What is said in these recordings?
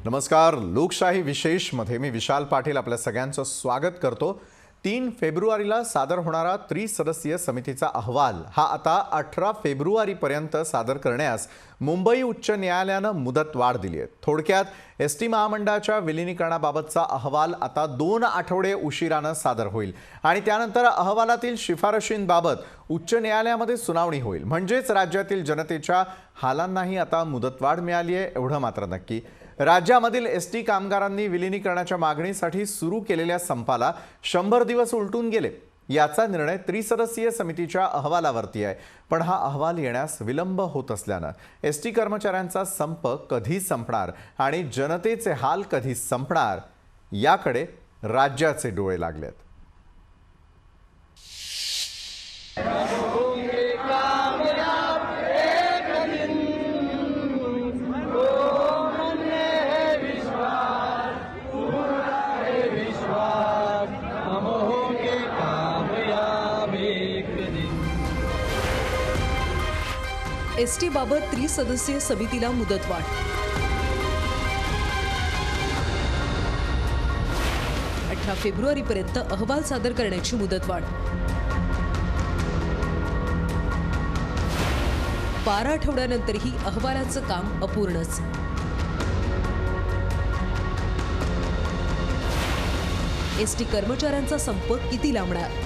नमस्कार. लोकशाही विशेषमध्ये मी विशाल पाटील आपल्या सगळ्यांचं स्वागत करतो. 3 फेब्रुवारीला सादर होणारा त्रिसदस्यीय समितीचा अहवाल हा आता 18 फेब्रुवारीपर्यंत सादर करण्यास मुंबई उच्च न्यायालयानं मुदतवाढ दिली आहे. थोडक्यात एसटी महामंडळाच्या विलीनीकरणाबाबतचा अहवाल आता 2 आठवडे उशिरानं सादर होईल आणि त्यानंतर अहवालातील शिफारशींबाबत उच्च न्यायालयामध्ये सुनावणी होईल. म्हणजेच राज्यातील जनतेच्या हालांनाही आता मुदतवाढ मिळाली आहे एवढं मात्र नक्की. राज्यामधील एसटी कामगारांनी विलीनीकरणाच्या मागणीसाठी सुरू केलेल्या संपाला 100 दिवस उलटून गेले. याचा निर्णय त्रिसदस्यीय समितीच्या अहवालावरती आहे. पण हा अहवाल येण्यास विलंब होत असल्यानं एसटी कर्मचाऱ्यांचा संप कधी संपणार आणि जनतेचे हाल कधी संपणार याकडे राज्याचे डोळे लागलेत. एसटी बाबत त्रिसदस्यीय समितीला मुदतवाढ. फेब्रुवारीपर्यंत अहवाल सादर करण्याची मुदतवाढ. 12 आठवड्यानंतरही अहवालाचं काम अपूर्णच. एसटी कर्मचाऱ्यांचा संप किती लांबणार?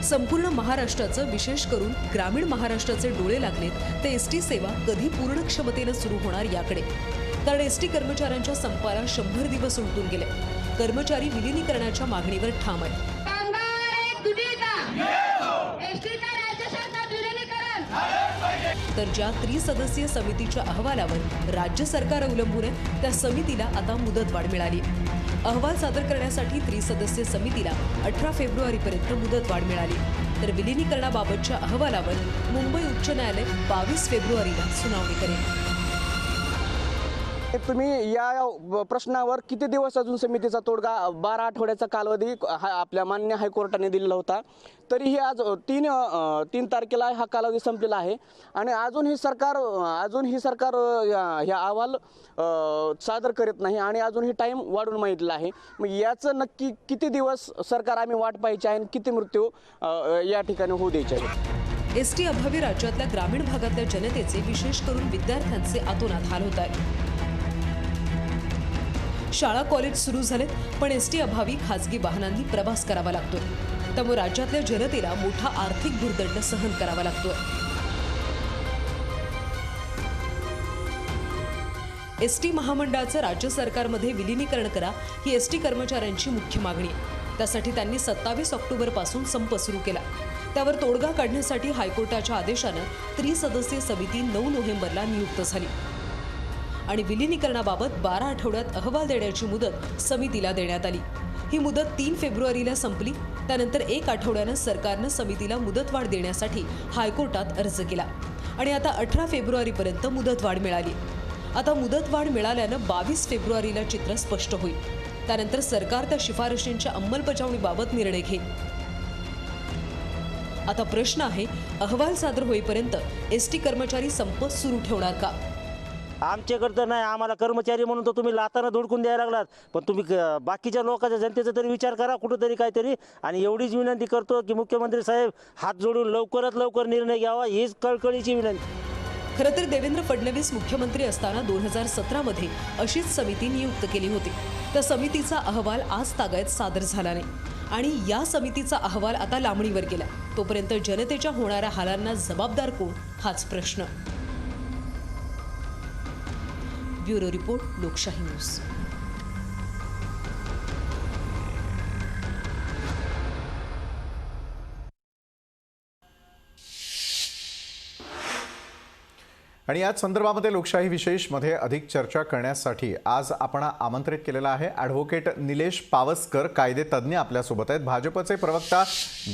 संपूर्ण महाराष्ट्राचं, विशेष करून ग्रामीण महाराष्ट्राचे डोळे लागलेत ते एसटी सेवा कधी पूर्ण क्षमतेने सुरू होणार याकडे. कारण एसटी कर्मचाऱ्यांच्या संपाला 100 दिवस उलटून गेले. कर्मचारी विलीनीकरणाच्या मागणीवर ठाम आहेत. तर ज्या त्रिसदस्यीय समितीच्या अहवालावर राज्य सरकार अवलंबून आहे त्या समितीला आता मुदतवाढ मिळाली. अहवाल सादर करण्यासाठी त्रिसदस्यीय समितीला 18 फेब्रुवारीपर्यंत मुदतवाढ मिळाली. तर विलीनीकरणाबाबतच्या अहवालावर मुंबई उच्च न्यायालय 22 फेब्रुवारीला सुनावणी करेल. तुम्ही या प्रश्नावर किती दिवस अजून समितीचा तोडगा 12 आठवड्याचा कालावधी आपल्या मान्य हायकोर्टाने दिलेला होता. तरीही आज 3 तारखेला हा कालावधी संपलेला आहे आणि अजूनही सरकार ह्या अहवाल सादर करत नाही आणि अजूनही टाइम वाढून मागितला आहे. मग याचं नक्की किती दिवस सरकार आम्ही वाट पाहायची आहे आणि किती मृत्यू या ठिकाणी होऊ द्यायचे आहेत? एसटी अभावी राज्यातल्या ग्रामीण भागातल्या जनतेचे, विशेष करून विद्यार्थ्यांचे अतोनात हाल होत आहेत. शाळा कॉलेज सुरू झालेत पण एसटी अभावी खासगी वाहनांनी प्रवास करावा लागतोय. त्यामुळे राज्यातल्या जनतेला मोठा आर्थिक भुर्दंड सहन करावा लागतोय. एसटी महामंडळाचं राज्य सरकारमध्ये विलीनीकरण करा ही एसटी कर्मचाऱ्यांची मुख्य मागणी. त्यासाठी त्यांनी 27 ऑक्टोबरपासून संप सुरू केला. त्यावर तोडगा काढण्यासाठी हायकोर्टाच्या आदेशानं त्रिसदस्यीय समिती 9 नोव्हेंबरला नियुक्त झाली आणि विलीनीकरणाबाबत 12 आठवड्यात अहवाल देण्याची मुदत समितीला देण्यात आली. ही मुदत 3 फेब्रुवारीला संपली. त्यानंतर 1 आठवड्यानं सरकारनं समितीला मुदतवाढ देण्यासाठी हायकोर्टात अर्ज केला आणि आता 18 फेब्रुवारीपर्यंत मुदतवाढ मिळाली. आता मुदतवाढ मिळाल्यानं 22 फेब्रुवारीला चित्र स्पष्ट होईल. त्यानंतर सरकार त्या शिफारशींच्या अंमलबजावणीबाबत निर्णय घेईल. आता प्रश्न आहे, अहवाल सादर होईपर्यंत एसटी कर्मचारी संप सुरू ठेवणार का? आमच्याकडे तर नाही, आम्हाला कर्मचारी म्हणून तर तुम्ही लाताना धुडकून द्यायला लागलात. पण तुम्ही बाकीच्या लोकांच्या जनतेचा तरी विचार करा कुठंतरी काहीतरी. आणि एवढीच विनंती करतो की मुख्यमंत्री साहेब हात जोडून लवकरात लवकर निर्णय घ्यावा, हीच कळकळीची विनंती. खरं तर देवेंद्र फडणवीस मुख्यमंत्री असताना 2017 मध्ये अशीच समिती नियुक्त केली होती. त्या समितीचा अहवाल आज तागायत सादर झाला नाही आणि या समितीचा अहवाल आता लांबणीवर गेला. तोपर्यंत जनतेच्या होणाऱ्या हालांना जबाबदार कोण हाच प्रश्न. ब्युरो रिपोर्ट, लोकशाही न्यूज. आणि याच संदर्भामध्ये लोकशाही विशेषमध्ये अधिक चर्चा करण्यासाठी आज आपण आमंत्रित केलेला आहे ॲडव्होकेट निलेश पावसकर, कायदेतज्ञ आपल्यासोबत आहेत. भाजपचे प्रवक्ता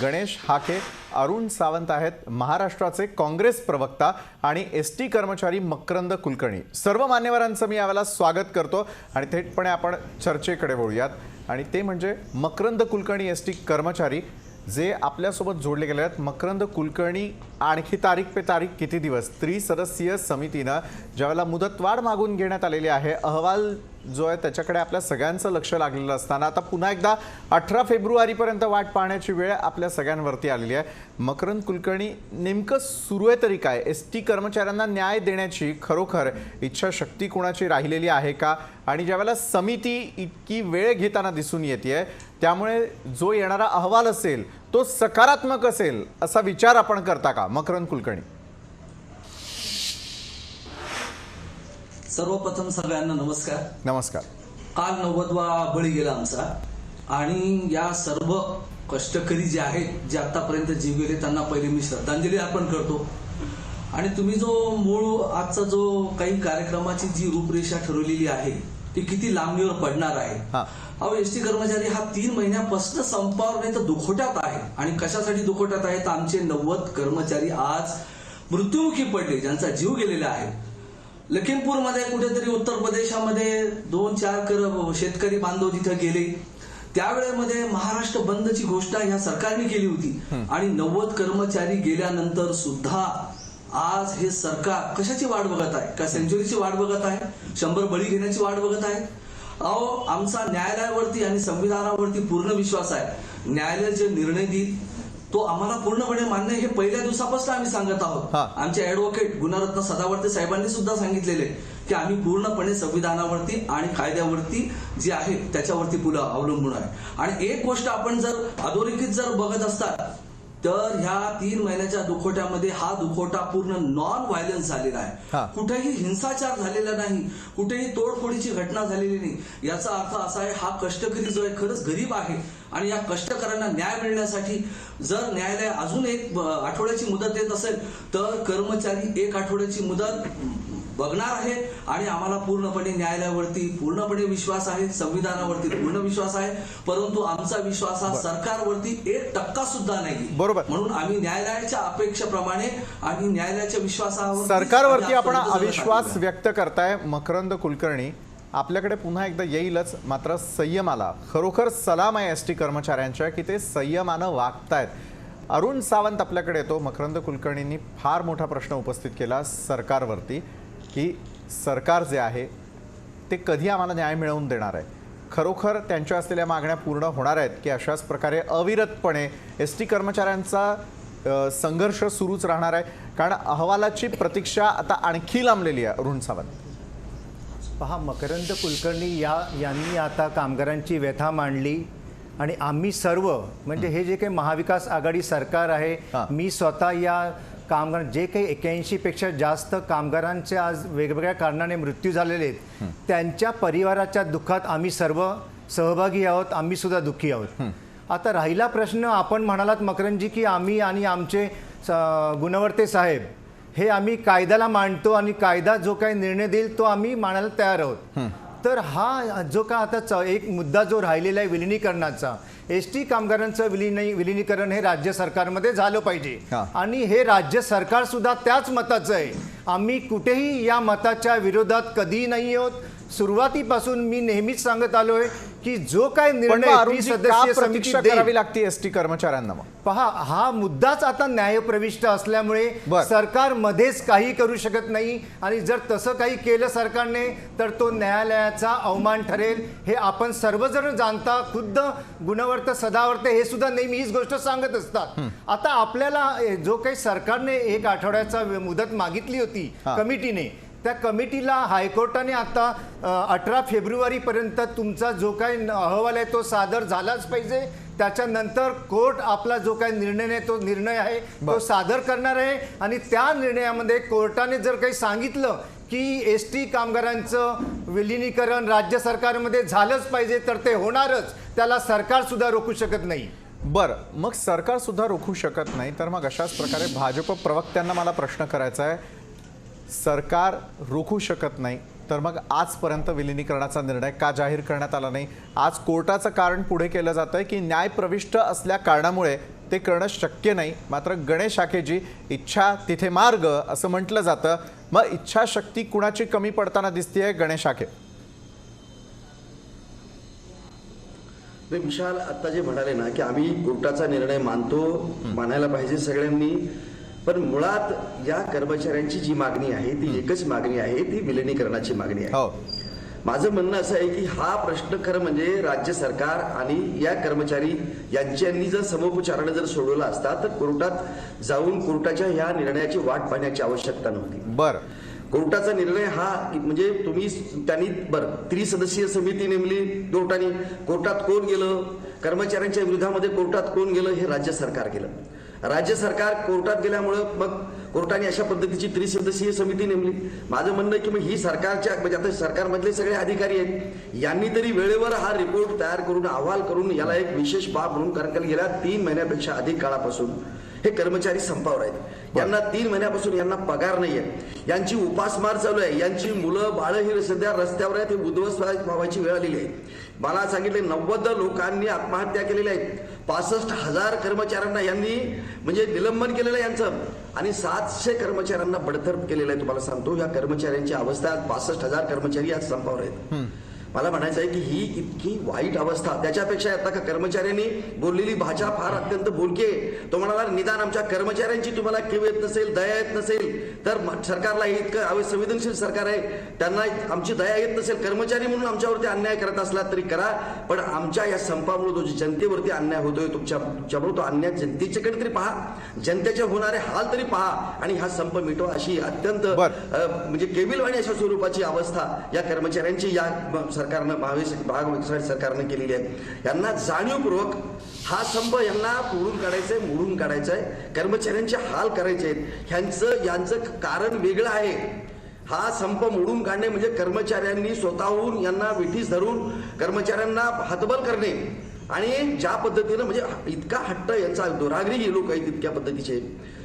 गणेश हाके, अरुण सावंत आहेत महाराष्ट्राचे काँग्रेस प्रवक्ता आणि एसटी कर्मचारी मकरंद कुलकर्णी. सर्व मान्यवरांचं मी यावेळेला स्वागत करतो आणि थेटपणे आपण चर्चेकडे वळूयात. आणि ते म्हणजे मकरंद कुलकर्णी एसटी कर्मचारी जे आपल्यासोबत जोडले गेले आहेत. मकरंद कुलकर्णी, आणखी तारीख पे तारीख किती दिवस? त्रिसदस्यीय समितीनं ज्यावेळेला मुदतवाढ मागून घेण्यात आलेली आहे, अहवाल जो आहे त्याच्याकडे आपल्या सगळ्यांचं लक्ष लागलेलं असताना आता पुन्हा एकदा 18 फेब्रुवारीपर्यंत वाट पाहण्याची वेळ आपल्या सगळ्यांवरती आलेली आहे. मकरंद कुलकर्णी, नेमकं सुरू आहे तरी काय? एसटी कर्मचाऱ्यांना न्याय देण्याची खरोखर इच्छाशक्ती कोणाची राहिलेली आहे का? आणि ज्यावेळेला समिती इतकी वेळ घेताना दिसून येते, त्यामुळे जो येणारा अहवाल असेल तो सकारात्मक असेल असा विचार आपण करता का? मकरंद कुलकर्णी. सर्वप्रथम सगळ्यांना नमस्कार. नमस्कार. काल 90वा बळी गेला आमचा, आणि या सर्व कष्टकरी जे आहेत, जे आतापर्यंत जीव गेले, त्यांना पहिले मी श्रद्धांजली अर्पण करतो. आणि तुम्ही जो मूळ आजचा जो काही कार्यक्रमाची जी रूपरेषा ठरवलेली आहे ती किती लांबणीवर पडणार आहे. अहो, एसटी कर्मचारी हा 3 महिन्यापासून संपावर नाही तर दुखोट्यात आहे. आणि कशासाठी दुखोट्यात आहे तर आमचे 90 कर्मचारी आज मृत्युमुखी पडले, ज्यांचा जीव गेलेला आहे. लखीमपूरमध्ये कुठेतरी उत्तर प्रदेशामध्ये 2-4 शेतकरी बांधव तिथे गेले. त्यावेळेमध्ये महाराष्ट्र बंदची घोषणा ह्या सरकारने केली होती, आणि 90 कर्मचारी गेल्यानंतर सुद्धा आज हे सरकार कशाची वाट बघत आहे? का सेंचुरीची वाट बघत आहे? 100 बळी घेण्याची वाट बघत आहे? अहो, आमचा न्यायालयावरती आणि संविधानावरती पूर्ण विश्वास आहे. न्यायालय जे निर्णय देईल तो आम्हाला पूर्णपणे मान्य, हे पहिल्या दिवसापासून आम्ही सांगत आहोत. आमचे ऍडव्होकेट गुणरत्न सदावर्ते साहेबांनी सुद्धा सांगितलेले की आम्ही पूर्णपणे संविधानावरती आणि कायद्यावरती जे आहे त्याच्यावरती पुढे अवलंबून आहे. आणि एक गोष्ट आपण जर अधोरेखित जर बघत असतात तर ह्या 3 महिन्याच्या दुखोट्यामध्ये हा दुखोटा पूर्ण नॉन व्हायलन्स झालेला आहे. कुठेही हिंसाचार झालेला नाही, कुठेही तोडफोडीची घटना झालेली नाही. याचा अर्थ असा आहे, हा कष्टकरी जो आहे खरंच गरीब आहे, आणि या कष्टकऱ्यांना न्याय मिळण्यासाठी जर न्यायालय अजून 1 आठवड्याची मुदत देत असेल तर कर्मचारी 1 आठवड्याची मुदत बघणार आहे. आणि आम्हाला पूर्णपणे न्यायालयावरती पूर्णपणे विश्वास आहे, संविधानावरती पूर्ण विश्वास आहे, परंतु आमचा विश्वास हा सरकारवरती 1% सुद्धा नाही. बरोबर. म्हणून आम्ही न्यायालयाच्या अपेक्षेप्रमाणे आणि न्यायालयाच्या विश्वासावर सरकारवरती आपण अविश्वास व्यक्त करताय. मकरंद कुलकर्णी, आपल्याकडे पुन्हा एकदा येईलच, मात्र संयमाला खरोखर सलाम आहे एसटी कर्मचाऱ्यांच्या की ते संयमानं वागतायत. अरुण सावंत आपल्याकडे येतो. मकरंद कुलकर्णींनी फार मोठा प्रश्न उपस्थित केला सरकारवरती की सरकार जे आहे ते कधी आम्हाला न्याय मिळवून देणार आहे? खरोखर त्यांच्या असलेल्या मागण्या पूर्ण होणार आहेत की अशाच प्रकारे अविरतपणे एसटी कर्मचाऱ्यांचा संघर्ष सुरूच राहणार आहे? कारण अहवालाची प्रतीक्षा आता आणखी लांबलेली आहे. अरुण सावंत. पहा, मकरंद कुलकर्णी यांनी आता कामगारांची व्यथा मांडली, आणि आम्ही सर्व म्हणजे हे जे काही महाविकास आघाडी सरकार आहे, मी स्वतः या कामगार जे काही 81पेक्षा जास्त कामगारांचे आज वेगवेगळ्या कारणाने मृत्यू झालेले आहेत, त्यांच्या परिवाराच्या दुःखात आम्ही सर्व सहभागी आहोत. आम्ही सुद्धा दुःखी आहोत. आता राहिला प्रश्न, आपण म्हणालात मकरंदजी की आम्ही आणि आमचे गुणवर्ते साहेब हे आम्ही कायद्याला मांडतो, आणि कायदा जो काही निर्णय देईल तो आम्ही मानायला तयार आहोत. तर हा जो का आता एक मुद्दा जो राहिलेला आहे विलिनीकरणाचा, एसटी कामगारांचं विलिनीकरण हे राज्य सरकारमध्ये झालं पाहिजे, आणि हे राज्य सरकार सुद्धा त्याच मताचं आहे. आम्ही कुठेही या मताच्या विरोधात कधी नाही आहोत. सुरुवातीपासून मी नेहमीच सांगत आलोय की जो काय निर्णय त्रिसदस्यीय समिती करावी लागते एसटी कर्मचाऱ्यांना. पहा, हा मुद्दाच आता न्यायप्रविष्ट असल्यामुळे सरकार मध्येच काही करू शकत नाही, आणि जर तसं काही केलं सरकारने तर तो न्यायालयाचा अवमान ठरेल. हे आपण सर्वजण जाणता. खुद्द गुणवर्ते सदावर्ते हे सुद्धा नेहमी हीच गोष्ट सांगत असतात. आता आपल्याला जो काही सरकारने 1 आठवड्याचा मुदत मागितली होती कमिटीने, त्या कमिटीला हायकोर्टाने आता 18 फेब्रुवारीपर्यंत तुमचा जो काही अहवाल आहे तो सादर झालाच पाहिजे. त्याच्यानंतर कोर्ट आपला जो काही निर्णय आहे तो निर्णय आहे तो सादर करणार आहे, आणि त्या निर्णयामध्ये कोर्टाने जर काही सांगितलं की एसटी कामगारांचं विलिनीकरण राज्य सरकारमध्ये झालंच पाहिजे तर ते होणारच. त्याला सरकार सुद्धा रोखू शकत नाही. बरं, मग सरकार सुद्धा रोखू शकत नाही तर मग अशाच प्रकारे भाजप प्रवक्त्यांना मला प्रश्न करायचा आहे, सरकार रोखू शकत नाही तर मग आजपर्यंत विलिनीकरणाचा निर्णय का जाहीर करण्यात आला नाही? आज कोर्टाचं कारण पुढे केलं जातं आहे की न्यायप्रविष्ट असल्या कारणामुळे ते करणं शक्य नाही. मात्र गणेश शाखेची इच्छा तिथे मार्ग असं म्हटलं जातं. मग इच्छाशक्ती कुणाची कमी पडताना दिसतेय? गणेश शाखे. ते विशाल आता जे म्हणाले ना की आम्ही कोर्टाचा निर्णय मानायला पाहिजे सगळ्यांनी, पण मुळात या कर्मचाऱ्यांची जी मागणी आहे ती एकच मागणी आहे, ती विलिनीकरणाची मागणी आहे. माझं म्हणणं असं आहे की हा प्रश्न खरं म्हणजे राज्य सरकार आणि या कर्मचारी यांच्यांनी जर समोपचाराने जर सोडवला असता तर कोर्टात जाऊन कोर्टाच्या ह्या निर्णयाची वाट पाहण्याची आवश्यकता नव्हती. बरं, कोर्टाचा निर्णय हा म्हणजे त्यांनी त्रिसदस्यीय समिती नेमली कोर्टाने, कोर्टात कोण गेलं, कर्मचाऱ्यांच्या विरोधामध्ये कोर्टात कोण गेलं, हे राज्य सरकार केलं. राज्य सरकार कोर्टात गेल्यामुळं मग कोर्टाने अशा पद्धतीची त्रिसदस्यीय समिती नेमली. माझं म्हणणं की मग ही सरकारच्या म्हणजे आता सरकारमधले सगळे अधिकारी आहेत यांनी तरी वेळेवर हा रिपोर्ट तयार करून अहवाल करून याला एक विशेष बाब म्हणून, कारण गेल्या 3 महिन्यापेक्षा अधिक काळापासून हे कर्मचारी संपावर आहेत. यांना 3 महिन्यापासून यांना पगार नाहीये, यांची उपासमार चालू आहे, यांची मुलं बाळ ही सध्या रस्त्यावर आहेत, हे उद्ध्वस्त व्हायची वेळ आलेली आहे. मला सांगितले 90 लोकांनी आत्महत्या केलेल्या आहेत, 65,000 कर्मचाऱ्यांना यांनी म्हणजे निलंबन केलेलं आहे यांचं, आणि 700 कर्मचाऱ्यांना बडतर्फ केलेलं आहे. तुम्हाला सांगतो या कर्मचाऱ्यांची अवस्था, 65,000 कर्मचारी आज संपावर आहेत. मला म्हणायचं आहे की ही इतकी वाईट अवस्था, त्याच्यापेक्षा आता का कर्मचाऱ्यांनी बोललेली भाषा फार अत्यंत बोलकी आहे. तो म्हणाला निदान आमच्या कर्मचाऱ्यांची तुम्हाला कीव येत नसेल, दया येत नसेल तर सरकारला हे इतकं संवेदनशील सरकार आहे, त्यांना आमची दया येत नसेल, कर्मचारी म्हणून आमच्यावरती अन्याय करत असला तरी करा, पण आमच्या या संपामुळे जो जनतेवरती अन्याय होतोय तुमच्याबरोबर तो अन्याय जनतेच्याकडे तरी पहा, जनतेचे होणारे हाल तरी पहा आणि हा संप मिटवा, अशी अत्यंत म्हणजे केविलवाणी अशा स्वरूपाची अवस्था या कर्मचाऱ्यांची या सरकारनं महाविकास सरकारनं केलेली आहे. यांना जाणीवपूर्वक हा संप यांना मोडून काढायचा आहे, कर्मचाऱ्यांचे हाल करायचे आहेत. यांचं कारण वेगळं आहे. हा संप मोडून काढणे म्हणजे कर्मचाऱ्यांनी स्वतःहून यांना विठीस धरून कर्मचाऱ्यांना हतबल करणे, आणि ज्या पद्धतीनं म्हणजे इतका हट्ट यांचा, दुराग्रही हे लोक आहेत इतक्या पद्धतीचे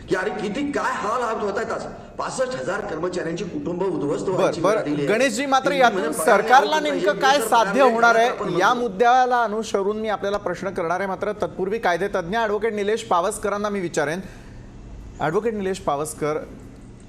की अरे किती काय हाल होत आहेत. 65,000 कर्मचाऱ्यांची कुटुंब उद्ध्वस्त व्हायची वेळ आलेली आहे. गणेशजी, मात्र यातून सरकारला नेमकं काय साध्य होणार आहे या मुद्द्याला अनुसरून मी आपल्याला प्रश्न करणार आहे. मात्र तत्पूर्वी कायदेतज्ञ ॲडव्होकेट निलेश पावसकरांना मी विचारेन. ॲडव्होकेट निलेश पावसकर,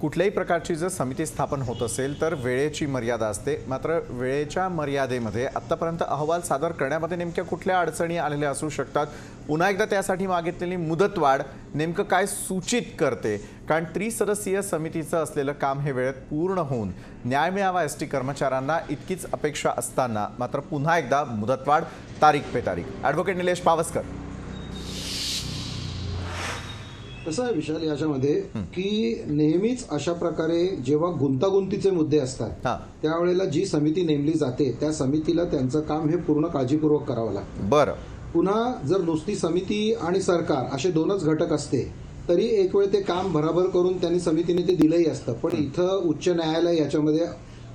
कुठल्याही प्रकारची जर समिती स्थापन होत असेल तर वेळेची मर्यादा असते, मात्र वेळेच्या मर्यादेमध्ये आत्तापर्यंत अहवाल सादर करण्यामध्ये नेमक्या कुठल्या अडचणी आलेल्या असू शकतात? पुन्हा एकदा त्यासाठी मागितलेली मुदतवाढ नेमकं काय सूचित करते? कारण त्रिसदस्यीय समितीचं असलेलं काम हे वेळेत पूर्ण होऊन न्याय मिळावा एसटी कर्मचाऱ्यांना इतकीच अपेक्षा असताना मात्र पुन्हा एकदा मुदतवाढ, तारीख पे तारीख. ॲडव्होकेट निलेश पावसकर. कसं आहे विशाल याच्यामध्ये की नेहमीच अशा प्रकारे जेव्हा गुंतागुंतीचे मुद्दे असतात त्यावेळेला जी समिती नेमली जाते त्या समितीला त्यांचं काम हे पूर्ण काळजीपूर्वक करावं लागतं. बरं, पुन्हा जर नुसती समिती आणि सरकार असे दोनच घटक असते तरी एक वेळ ते काम भराभर करून त्यांनी समितीने ते दिलंही असतं, पण इथं उच्च न्यायालय याच्यामध्ये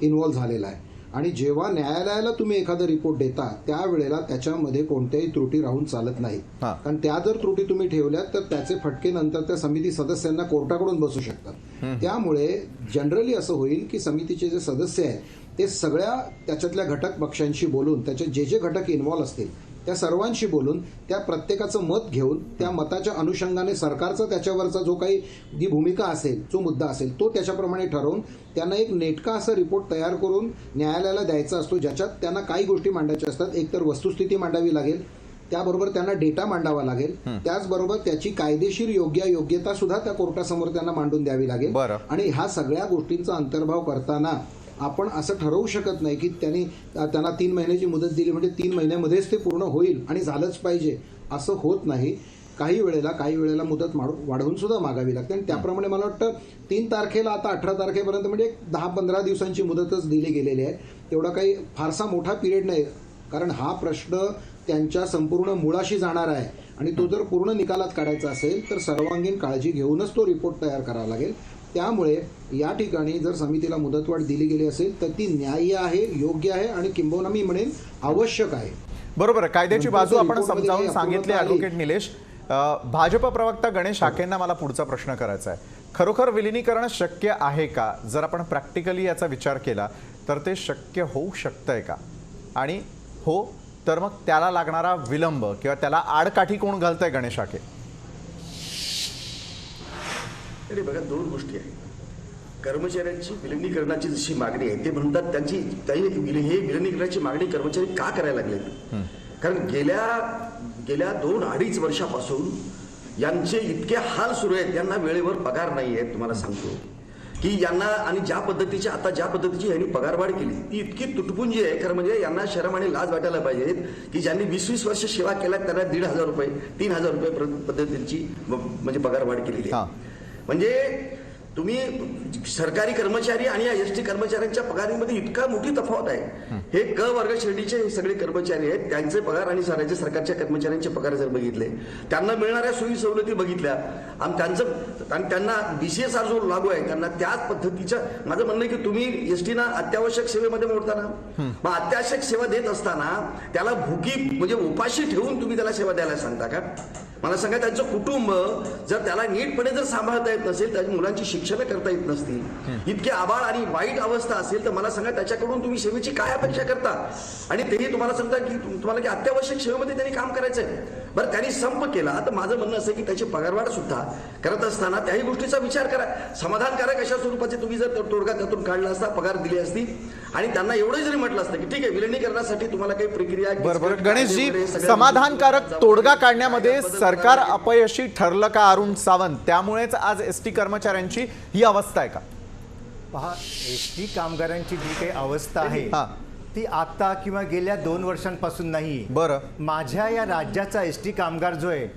इन्व्हॉल्व्ह झालेलं आहे. आणि जेव्हा न्यायालयाला तुम्ही एखादा रिपोर्ट देता त्यावेळेला त्याच्यामध्ये कोणत्याही त्रुटी राहून चालत नाही, कारण त्या जर त्रुटी तुम्ही ठेवल्यात तर त्याचे फटके नंतर त्या समिती सदस्यांना कोर्टाकडून बसू शकतात. त्यामुळे जनरली असं होईल की समितीचे जे सदस्य आहेत ते सगळ्या त्याच्यातल्या घटक पक्षांशी बोलून, त्याचे जे घटक इन्व्हॉल्व्ह असतील त्या सर्वांशी बोलून त्या प्रत्येकाचं मत घेऊन त्या मताच्या अनुषंगाने सरकारचा त्याच्यावरचा जो काही जी भूमिका असेल, जो मुद्दा असेल तो त्याच्याप्रमाणे ठरवून त्यांना एक नेटका असा रिपोर्ट तयार करून न्यायालयाला द्यायचा असतो, ज्याच्यात त्यांना काही गोष्टी मांडायच्या असतात. एक तर वस्तुस्थिती मांडावी लागेल, त्याबरोबर त्यांना डेटा मांडावा लागेल, त्याचबरोबर त्याची कायदेशीर योग्यता सुद्धा त्या कोर्टासमोर त्यांना मांडून द्यावी लागेल. आणि ह्या सगळ्या गोष्टींचा अंतर्भाव करताना आपण असं ठरवू शकत नाही की त्यांना 3 महिन्याची मुदत दिली म्हणजे 3 महिन्यामध्येच ते पूर्ण होईल आणि झालंच पाहिजे, असं होत नाही. काही वेळेला मुदत वाढवून सुद्धा मागावी लागते. आणि त्याप्रमाणे मला वाटतं 3 तारखेला आता 18 तारखेपर्यंत म्हणजे 10-15 दिवसांची मुदतच दिली गेलेली आहे. तेवढा काही फारसा मोठा पिरियड नाही, कारण हा प्रश्न त्यांच्या संपूर्ण मुळाशी जाणार आहे आणि तो जर पूर्ण निकालात काढायचा असेल तर सर्वांगीण काळजी घेऊनच तो रिपोर्ट तयार करावा लागेल. त्यामुळे या ठिकाणी जर समितीला मुदतवाढ दिली गेली असेल तर ती न्याय्य आहे, योग्य आहे आणि किंबहुना मी म्हणेन आवश्यक आहे. बरोबर, कायद्याची बाजू आपण समजावून सांगितली ॲडव्होकेट निलेश. भाजप प्रवक्ता गणेश हाकेंना मला पुढचा प्रश्न करायचा आहे. खरोखर विलिनीकरण शक्य आहे का? जर आपण प्रॅक्टिकली याचा विचार केला तर ते शक्य होऊ शकतंय का? आणि हो तर मग त्याला लागणारा विलंब किंवा त्याला आडकाठी कोण घालतंय? गणेश हाके. बघा, 2 गोष्टी आहेत. कर्मचाऱ्यांची विलिनीकरणाची जशी मागणी आहे ते म्हणतात हे विलिनीकरणाची मागणी कर्मचारी का करायला लागले? कारण गेल्या 2-2.5 वर्षापासून यांचे इतके हाल सुरू आहेत, यांना वेळेवर पगार नाही आहेत. तुम्हाला सांगतो की यांना आणि ज्या पद्धतीची यांनी पगारवाढ केली ती इतकी तुटपुंजी आहे. खरं म्हणजे यांना शरम आणि लाज वाटायला पाहिजेत की ज्यांनी 20-20 वर्ष सेवा केल्या त्यांना 1,500 रुपये 3,000 रुपये पद्धतीची म्हणजे पगारवाढ केलेली आहे. म्हणजे तुम्ही सरकारी कर्मचारी आणि या एसटी कर्मचाऱ्यांच्या पगारीमध्ये इतका मोठी तफावत आहे. हे क वर्ग श्रेणीचे हे सगळे कर्मचारी आहेत, त्यांचे पगार आणि राज्य सरकारच्या कर्मचाऱ्यांचे पगार जर बघितले, त्यांना मिळणाऱ्या सोयी सवलती बघितल्या आणि त्यांना BCSR जो लागू आहे त्यांना त्याच पद्धतीच्या, माझं म्हणणं आहे की तुम्ही एसटीना अत्यावश्यक सेवेमध्ये मोडताना, मग अत्यावश्यक सेवा देत असताना त्याला भुकी म्हणजे उपाशी ठेवून तुम्ही त्याला सेवा द्यायला सांगता का? मला सांगा, त्यांचं कुटुंब जर त्याला नीटपणे जर सांभाळता येत नसेल, त्याच्या मुलांची शिक्षण करता येत नसतील, इतके आबाळ आणि वाईट अवस्था असेल, तर मला सांगा त्याच्याकडून तुम्ही सेवेची काय अपेक्षा करता? आणि तेही तुम्हाला सांगता की तुम्हाला की अत्यावश्यक सेवेमध्ये त्यांनी काम करायचंय. बरं, त्यांनी संप केला तर माझं म्हणणं असं की त्याची पगारवाढ सुद्धा करत असताना त्याही गोष्टीचा विचार करा. समाधानकारक अशा स्वरूपाचे तुम्ही जर तोडगा त्यातून काढला असता, पगार दिली असती आणि त्यांना एवढं जरी म्हटलं असतं की ठीक आहे, विलिनीकरणासाठी तुम्हाला काही प्रक्रिया. बरोबर गणेशजी, समाधानकारक तोडगा काढण्यामध्ये सरकार अपयशी ठरलं का अरुण सावंत? त्यामुळेच आज एसटी कर्मचाऱ्यांची ही अवस्था आहे का? पहा, एसटी कामगारांची जी काही अवस्था आहे ती आता किंवा गेल्या 2 वर्षांपासून नाही. बरं, माझ्या या राज्याचा एसटी कामगार जो आहे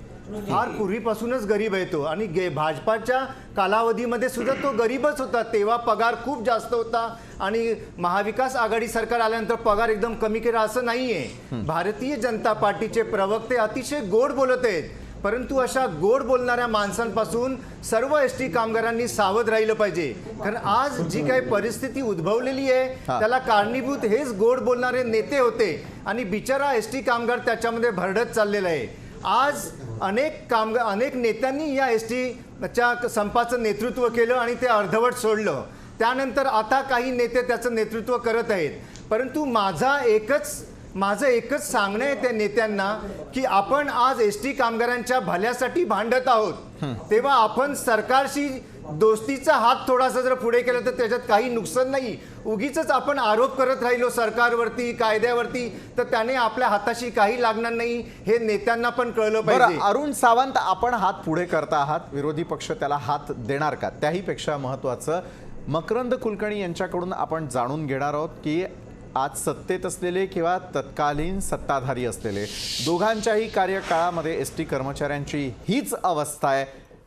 फार पूर्वीपासूनच गरीब आहे तो, आणि भाजपाच्या कालावधीमध्ये सुद्धा तो गरीबच होता. तेव्हा पगार खूप जास्त होता आणि महाविकास आघाडी सरकार आल्यानंतर पगार एकदम कमी केला असं नाहीये. भारतीय जनता पार्टीचे प्रवक्ते अतिशय गोड बोलत आहेत, परंतु अशा गोड बोलणाऱ्या माणसांपासून सर्व एसटी कामगारांनी सावध राहिलं पाहिजे. कारण आज जी काही परिस्थिती उद्भवलेली आहे त्याला कारणीभूत हेच गोड बोलणारे नेते होते आणि बिचारा एसटी कामगार त्याच्यामध्ये भरडत चाललेला आहे. आज अनेक नेत्यांनी या एसटीच्या संपाचं नेतृत्व केलं आणि ते अर्धवट सोडलं. त्यानंतर आता काही नेते त्याचं नेतृत्व करत आहेत. परंतु माझं एकच सांगणं आहे त्या नेत्यांना की आपण आज एसटी कामगारांच्या भल्यासाठी भांडत आहोत, तेव्हा आपण सरकारशी दोस्तीचा हात थोडासा जर पुढे केला तर त्याच्यात काही नुकसान नाही. उगीच आपण आरोप करत राहिलो सरकारवरती, कायद्यावरती, तर त्याने आपल्या हाताशी काही लागणार नाही, हे नेत्यांना पण कळलं पाहिजे. अरुण सावंत, आपण हात पुढे करता आहात, विरोधी पक्ष त्याला हात देणार का? त्याही पेक्षा महत्त्वाचं मकरंद कुलकर्णी यांच्याकडून आपण जाणून घेणार आहोत की आज सत्तेत असलेले किंवा तत्कालीन सत्ताधारी असलेले दोघांच्याही कार्यकाळामध्ये एसटी कर्मचाऱ्यांची हीच अवस्था आहे.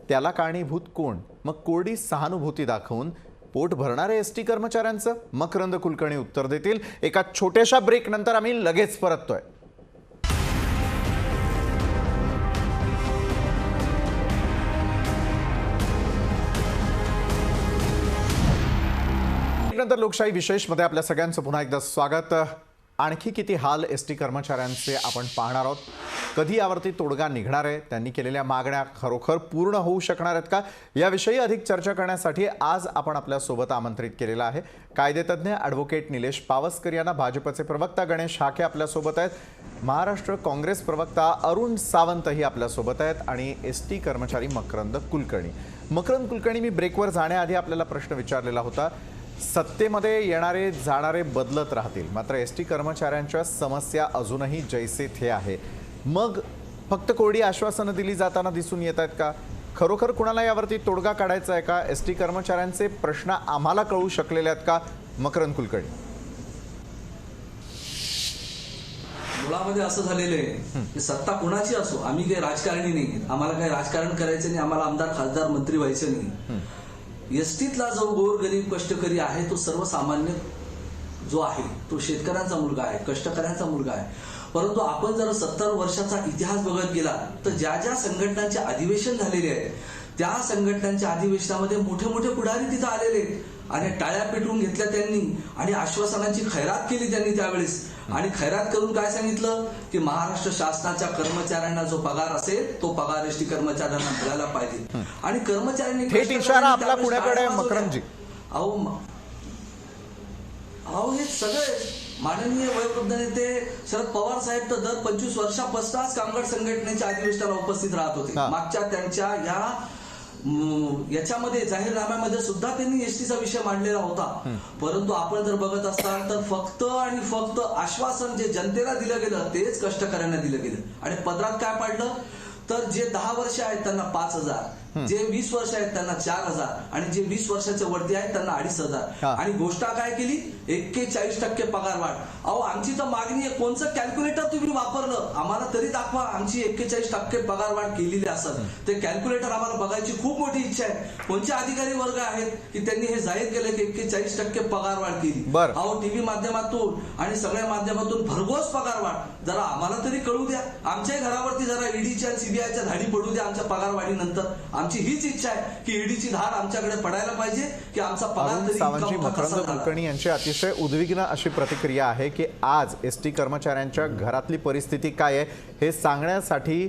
त्याला कारणीभूत कोण? मग कोरडी सहानुभूती दाखवून पोट भरणारे एसटी कर्मचाऱ्यांचं? मकरंद कुलकर्णी उत्तर देतील. एका छोट्याशा ब्रेक नंतर आम्ही लगेच परततोय. नंतर लोकशाही विशेषमध्ये आपल्या सगळ्यांचं पुन्हा एकदा स्वागत. आणखी किती हाल एसटी कर्मचाऱ्यांचे आपण पाहणार आहोत. कधी यावरती तोडगा निघणार आहे? त्यांनी केलेल्या मागण्या खरोखर पूर्ण होऊ शकणार आहेत का? याविषयी अधिक चर्चा करण्यासाठी आज आपण आपल्यासोबत आमंत्रित केलेला आहे कायदेतज्ञ ॲडव्होकेट निलेश पावसकर यांना. भाजपचे प्रवक्ता गणेश हाके आपल्यासोबत आहेत, महाराष्ट्र काँग्रेस प्रवक्ता अरुण सावंतही आपल्यासोबत आहेत आणि एसटी कर्मचारी मकरंद कुलकर्णी. मी ब्रेकवर जाण्याआधी आपल्याला प्रश्न विचारलेला होता. सत्तेमध्ये येणारे जाणारे बदलत राहतील, मात्र एसटी कर्मचाऱ्यांच्या समस्या अजूनही जैसे थे आहे. मग फक्त कोरडी आश्वासनं दिली जाताना दिसून येत आहेत का? खरोखर कुणाला यावरती तोडगा काढायचा आहे का? एसटी कर्मचाऱ्यांचे प्रश्न आम्हाला कळू शकलेले आहेत का? मकरंद कुलकर्णी. मुळामध्ये असं झालेलं आहे की सत्ता कुणाची असो, आम्ही काही राजकारणी नाही, आम्हाला काही राजकारण करायचं नाही, आम्हाला आमदार खासदार मंत्री व्हायचं नाही. एसटीतला जो गोरगरीब कष्टकरी आहे तो सर्वसामान्य जो आहे तो शेतकऱ्यांचा मुलगा आहे, कष्टकऱ्यांचा मुलगा आहे. परंतु आपण जर 70 वर्षाचा इतिहास बघत गेला तर ज्या ज्या संघटनांचे अधिवेशन झालेले आहे त्या संघटनांच्या अधिवेशनामध्ये मोठे मोठे पुढारी तिथं आलेले आणि टाळ्या पेटवून घेतल्या त्यांनी आणि आश्वासनांची खैरात केली त्यांनी त्यावेळेस. आणि खैरात करून काय सांगितलं की महाराष्ट्र शासनाच्या कर्मचाऱ्यांना जो पगार असेल तो पगार एसटी कर्मचाऱ्यांना मिळायला पाहिजे. आणि कर्मचाऱ्यांनी थेट इशारा आपला पुण्याकडे मकरंदजी. अहो हे सगळे माननीय वयोवृद्ध नेते शरद पवार साहेब तर दर 25 वर्षापासूनच कामगार संघटनेच्या अधिवेशनाला उपस्थित राहत होते. मागच्या त्यांच्या या याच्यामध्ये जाहीरनाम्यामध्ये सुद्धा त्यांनी एसटीचा विषय मांडलेला होता. परंतु आपण जर बघत असाल तर फक्त आणि फक्त आश्वासन जे जनतेला दिलं गेलं तेच कष्टकऱ्यांना दिलं गेलं. आणि पदरात काय पाडलं तर जे 10 वर्ष आहेत त्यांना 5,000, जे 20 वर्ष आहेत त्यांना 4,000 आणि जे 20 वर्षाच्या वरती आहेत त्यांना 2,500. आणि घोषणा काय केली 41% पगार वाढ. अहो आमची तर मागणी आहे, कोणचं कॅल्क्युलेटर तुम्ही वापरलं आम्हाला तरी दाखवा आमची 41% पगार वाढ केलेली असत. ते कॅल्क्युलेटर आम्हाला बघायची खूप मोठी इच्छा आहे. कोणते अधिकारी वर्ग आहेत की त्यांनी हे जाहीर केलं की 41% पगार वाढ केली. अहो टीव्ही माध्यमातून आणि सगळ्या माध्यमातून भरघोस पगार वाढ जरा आम्हाला तरी कळू द्या. आमच्याही घरावरती जरा ईडीच्या सीबीआयच्या धाडी पडू द्या आमच्या पगार वाढीनंतर. आमची हीच इच्छा आहे की ईडीची धाड आमच्याकडे पडायला पाहिजे की आमचा पगार तरी सावंतजी, मकरंद कुलकर्णी यांची अतिशय उद्विग्न अशी प्रतिक्रिया आहे की आज एसटी कर्मचाऱ्यांच्या घरातली परिस्थिती काय आहे हे सांगण्यासाठी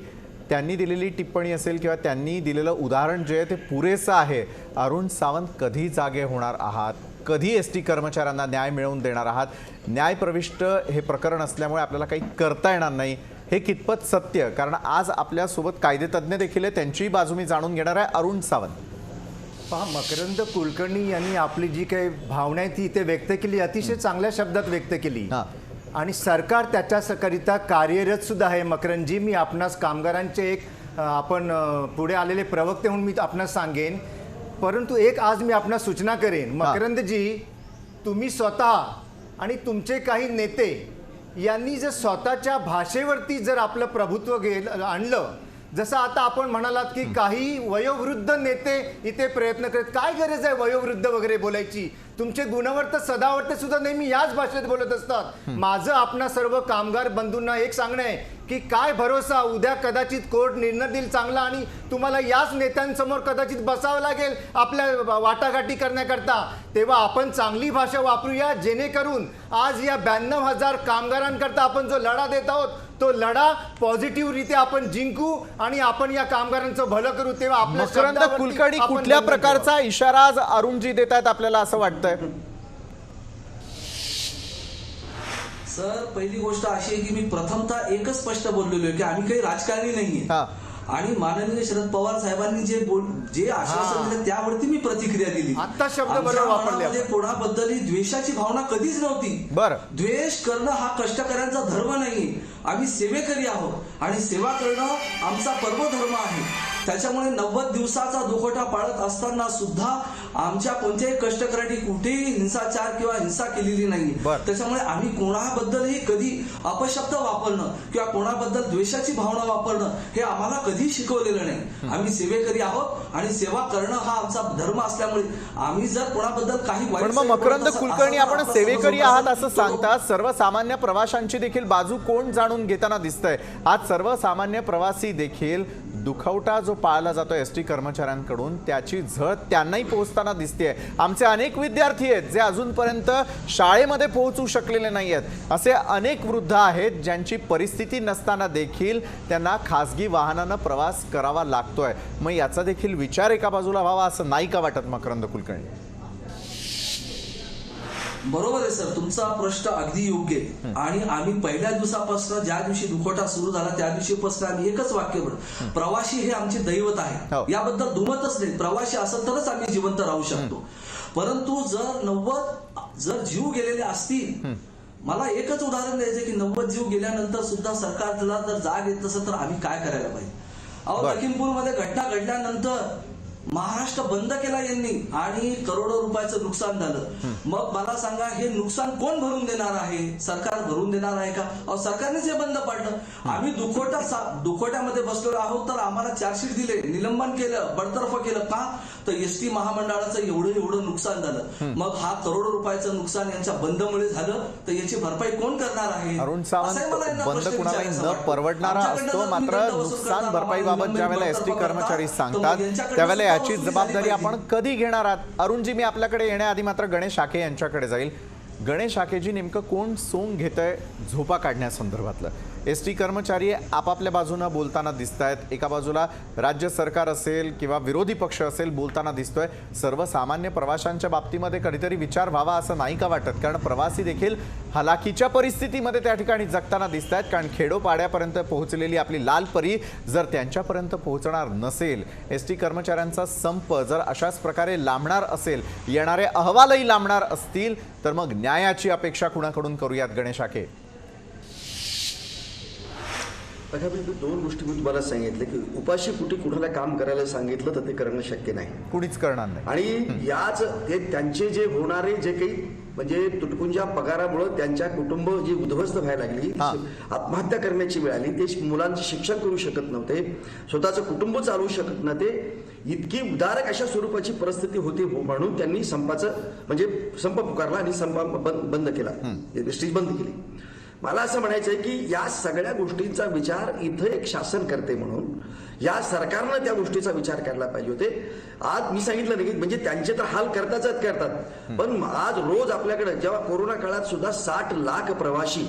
त्यांनी दिलेली टिप्पणी असेल किंवा त्यांनी दिलेलं उदाहरण जे आहे ते पुरेसं आहे. अरुण सावंत, कधी जागे होणार आहात? कधी एसटी कर्मचाऱ्यांना न्याय मिळवून देणार आहात? न्यायप्रविष्ट हे प्रकरण असल्यामुळे आपल्याला काही करता येणार नाही, हे कितपत सत्य? कारण आज आपल्यासोबत कायदेतज्ञ देखील आहे, त्यांची बाजू मी जाणून घेणार आहे. अरुण सावंत, पहा, मकरंद कुलकर्णी यांनी आपली जी काही भावना आहे ती इथे व्यक्त केली, अतिशय चांगल्या शब्दात व्यक्त केली. आणि सरकार त्याच्याकरिता कार्यरत सुद्धा आहे. मकरंदजी, मी आपणास कामगारांचे एक आपण पुढे आलेले प्रवक्ते म्हणून मी आपणास सांगेन, परंतु एक आज मी आपणास सूचना करेन. मकरंदजी, तुम्ही स्वतः आणि तुमचे काही नेते यांनी जर स्वतःच्या भाषेवरती जर आपलं प्रभुत्व आणलं, जसं आता आपण म्हणालात की काही वयोवृद्ध नेते इथे प्रयत्न करत, काय गरज आहे वयोवृद्ध वगैरे बोलायची? तुमचे गुणवंत सदावर्ते सुद्धा नेहमी याच भाषेत बोलत असतात. माझं आपणा सर्व कामगार बंधूंना एक सांगणं आहे की काय भरोसा, उद्या कदाचित कोर्ट निर्णय देईल चांगला आणि तुम्हाला याच नेत्यांसमोर कदाचित बसावं लागेल आपल्या वाटाघाटी करण्याकरता. तेव्हा आपण चांगली भाषा वापरूया, जेणेकरून आज या 92,000 कामगारांकरता आपण जो लढा देत आहोत तो लढा पॉझिटिव्हरित्या आपण जिंकू आणि आपण या कामगारांचं भलं करू. तेव्हा आपल्या मकरंद कुलकर्णी कुठल्या प्रकारचा इशारा आज अरुणजी देत आहेत आपल्याला असं वाटतंय? सर, पहिली गोष्ट अशी आहे की मी प्रथमतः एकच स्पष्ट बोललेलो आहे की आम्ही काही राजकारणी नाहीये. आणि माननीय शरद पवार साहेबांनी जे आश्वासन दिलं त्यावरती मी प्रतिक्रिया दिली. आता शब्द बरोबर वापरले. कोणाबद्दल द्वेषाची भावना कधीच नव्हती. द्वेष करणं हा कष्टकऱ्यांचा धर्म नाही. आम्ही सेवेकरी आहोत आणि सेवा करणं आमचा परमधर्म आहे. त्याच्यामुळे 90 दिवसाचा दुखवटा पाळत असताना सुद्धा आमच्या कोणत्याही कष्टकऱ्यांनी कुठेही हिंसाचार किंवा हिंसा केलेली नाही. त्याच्यामुळे आम्ही कोणाबद्दलही कधी अपशब्द वापरणं किंवा कोणाबद्दल द्वेषाची भावना वापरणं हे आम्हाला कधी शिकवलेलं नाही. आम्ही सेवेकरी आहोत आणि सेवा करणं हा आमचा धर्म असल्यामुळे आम्ही जर कोणाबद्दल काही वाईट. मकरंद कुलकर्णी, आपण सेवेकरी आहात असं सांगता, सर्वसामान्य प्रवाशांची देखील बाजू कोण जाणून घेताना दिसतंय? आज सर्वसामान्य प्रवासी देखील दुखवटा जो पाळला जातो एसटी कर्मचाऱ्यांकडून त्याची झळ त्यांनाही पोहोचताना दिसतेय. आमचे अनेक विद्यार्थी आहेत जे अजूनपर्यंत शाळेमध्ये पोहोचू शकलेले नाही आहेत. असे अनेक वृद्ध आहेत ज्यांची परिस्थिती नसताना देखील त्यांना खासगी वाहनानं प्रवास करावा लागतोय. मग याचा देखील विचार एका बाजूला व्हावा असं नाही का वाटत मकरंद कुलकर्णी? बरोबर आहे सर, तुमचा प्रश्न अगदी योग्य आहे. आणि आम्ही पहिल्या दिवसापासून ज्या दिवशी दुखवटा सुरू झाला त्या दिवशीपासून आम्ही एकच वाक्य बोलतो, प्रवासी हे आमचे दैवत आहे. याबद्दल दुमतच नाही. प्रवासी असेल तरच आम्ही जिवंत राहू शकतो. परंतु जर 90 जीव गेलेले असतील, मला एकच उदाहरण द्यायचं की 90 जीव गेल्यानंतर सुद्धा सरकारला जर जाग येत नसेल तर आम्ही काय करायला पाहिजे? अहो, लखीमपूरमध्ये घटना घडल्यानंतर महाराष्ट्र बंद केला यांनी आणि करोडो रुपयाचं नुकसान झालं. मग मला सांगा, हे नुकसान कोण भरून देणार आहे? सरकार भरून देणार आहे का? सरकारनेच हे बंद पाडलं. आम्ही दुखवट्यामध्ये बसलेलो आहोत तर आम्हाला चार्जशीट दिले, निलंबन केलं, बडतर्फ केलं. का? तर एसटी महामंडळाचं एवढं नुकसान झालं. मग हा करोडो रुपयाचं नुकसान यांच्या बंदमुळे झालं तर याची भरपाई कोण करणार आहे? अरुण सावंत, बंद कुणालाही न परवडणारा असतो, मात्र नुकसान भरपाईबाबत ज्यावेळेला एसटी कर्मचारी सांगतात त्यावेळेला याची जबाबदारी आपण कधी घेणार आहात? अरुणजी, मी आपल्याकडे येण्याआधी मात्र गणेश आखे यांच्याकडे जाईल. गणेश आखेजी, नेमकं कोण सोंग घेतंय झोपा काढण्यासंदर्भातलं? एसटी कर्मचारी आपापल्या बाजूनं बोलताना दिसत आहेत। एका बाजूला राज्य सरकार असेल किंवा विरोधी पक्ष असेल बोलताना दिसतोय। सर्वसामान्य प्रवाशांच्या बाबतीमध्ये कधीतरी विचार व्हावा असं नाही का वाटत? कारण प्रवासी देखील हलाखीच्या परिस्थितीमध्ये त्या ठिकाणी जगताना दिसत आहेत। कारण खेडोपाड्यापर्यंत पोहोचलेली आपली लाल परी जर त्यांच्यापर्यंत पोहोचणार नसेल, एसटी कर्मचाऱ्यांचा संप जर अशाच प्रकारे लांबणार असेल, येणारे अहवालही लांबणार असतील, तर मग न्यायाची अपेक्षा कुणाकडून करूयात गणेश आखे? बघा, मी दोन गोष्टी मी तुम्हाला सांगितलं की उपाशी कुठे कुणाला काम करायला सांगितलं तर ते करणं शक्य नाही, कुणीच करणार नाही। आणि याच ते त्यांचे जे होणारे जे काही म्हणजे तुटपुंजा पगारामुळे त्यांच्या कुटुंब जी उद्ध्वस्त व्हायला लागली, आत्महत्या करण्याची वेळ आली, ते मुलांचे शिक्षण करू शकत नव्हते, स्वतःचं कुटुंब चालवू शकत नव्हते, इतकी उदारक अशा स्वरूपाची परिस्थिती होती म्हणून त्यांनी संपाचं म्हणजे संप पुकारला आणि संप बंद केला, एसटी बंद केली। मला असं म्हणायचं आहे की या सगळ्या गोष्टींचा विचार इथं एक शासन करते म्हणून या सरकारनं त्या गोष्टीचा विचार करायला पाहिजे होते। आज मी सांगितलं नाही की म्हणजे त्यांचे तर हाल करतात, पण आज रोज आपल्याकडे जेव्हा कोरोना काळात सुद्धा 60 लाख प्रवासी